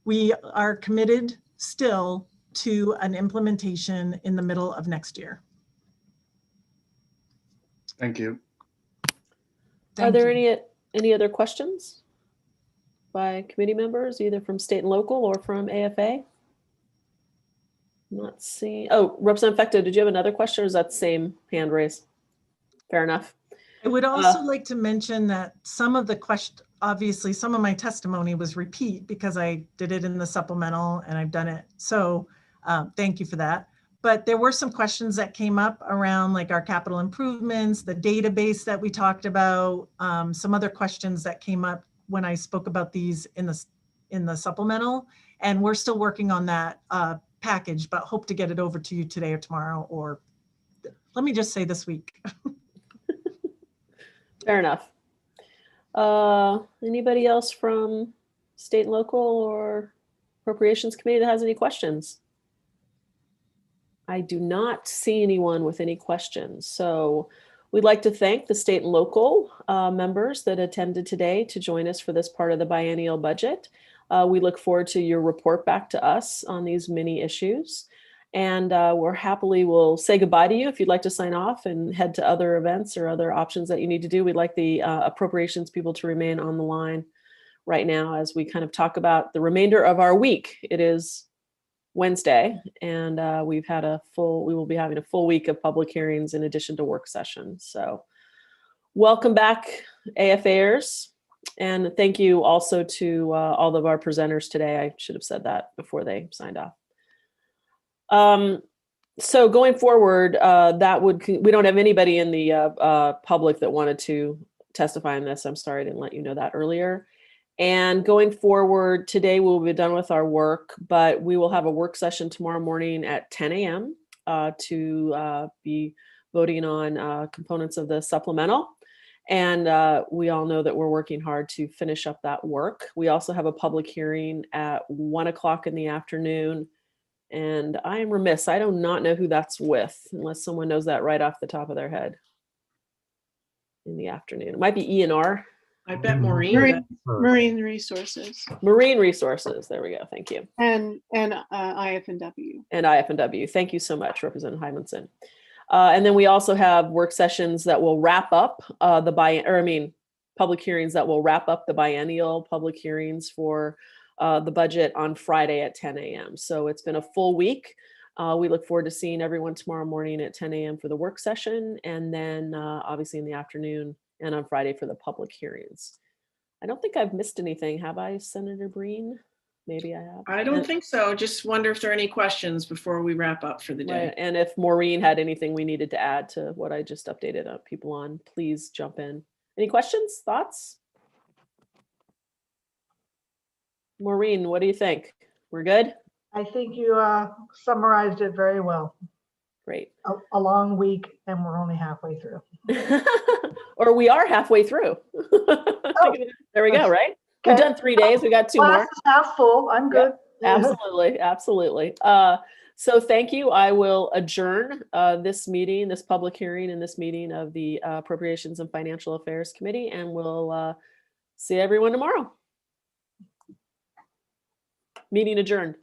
we are committed still to an implementation in the middle of next year. Thank you. Are there any other questions by committee members, either from state and local or from AFA? Not seeing. Oh, Representative Fecto, did you have another question, or is that the same hand raise? Fair enough. I would also like to mention that some of the questions, obviously some of my testimony was repeat because I did it in the supplemental and I've done it. So thank you for that. But there were some questions that came up around like our capital improvements, the database that we talked about, some other questions that came up when I spoke about these in the supplemental. And we're still working on that package, but hope to get it over to you today or tomorrow, or let me just say this week. Fair enough. Anybody else from state and local or appropriations committee that has any questions? I do not see anyone with any questions. So we'd like to thank the state and local members that attended today to join us for this part of the biennial budget. We look forward to your report back to us on these many issues. And we're happily will say goodbye to you if you'd like to sign off and head to other events or other options that you need to do. We'd like the appropriations people to remain on the line right now as we kind of talk about the remainder of our week. It is Wednesday, and we will be having a full week of public hearings in addition to work sessions. So welcome back, AFAers. And thank you also to all of our presenters today. I should have said that before they signed off. So going forward, we don't have anybody in the public that wanted to testify on this. I'm sorry I didn't let you know that earlier. And going forward, today we'll be done with our work, but we will have a work session tomorrow morning at 10 a.m. To be voting on components of the supplemental. And we all know that we're working hard to finish up that work. We also have a public hearing at 1 o'clock in the afternoon. And I am remiss, I do not know who that's with, unless someone knows that right off the top of their head. In the afternoon, it might be ENR. I bet Maureen. Marine Resources. Marine Resources. There we go. Thank you. And IF&W. And IF&W. Thank you so much, Representative Hymanson. And then we also have work sessions that will wrap up public hearings that will wrap up the biennial public hearings for the budget on Friday at 10 a.m. So it's been a full week. We look forward to seeing everyone tomorrow morning at 10 a.m. for the work session, and then obviously in the afternoon and on Friday for the public hearings. I don't think I've missed anything, have I, Senator Breen? Maybe I have. I don't think so. Just wonder if there are any questions before we wrap up for the day. Right. And if Maureen had anything we needed to add to what I just updated people on, please jump in. Any questions, thoughts? Maureen, what do you think? We're good? I think you summarized it very well. Great. A long week, and we're only halfway through. Or we are halfway through. Oh, there we go, right? Okay. We've done 3 days. We got 2 more. Glass is half full. I'm good. Yeah, absolutely. Absolutely. So thank you. I will adjourn this meeting, this public hearing, and this meeting of the Appropriations and Financial Affairs Committee, and we'll see everyone tomorrow. Meeting adjourned.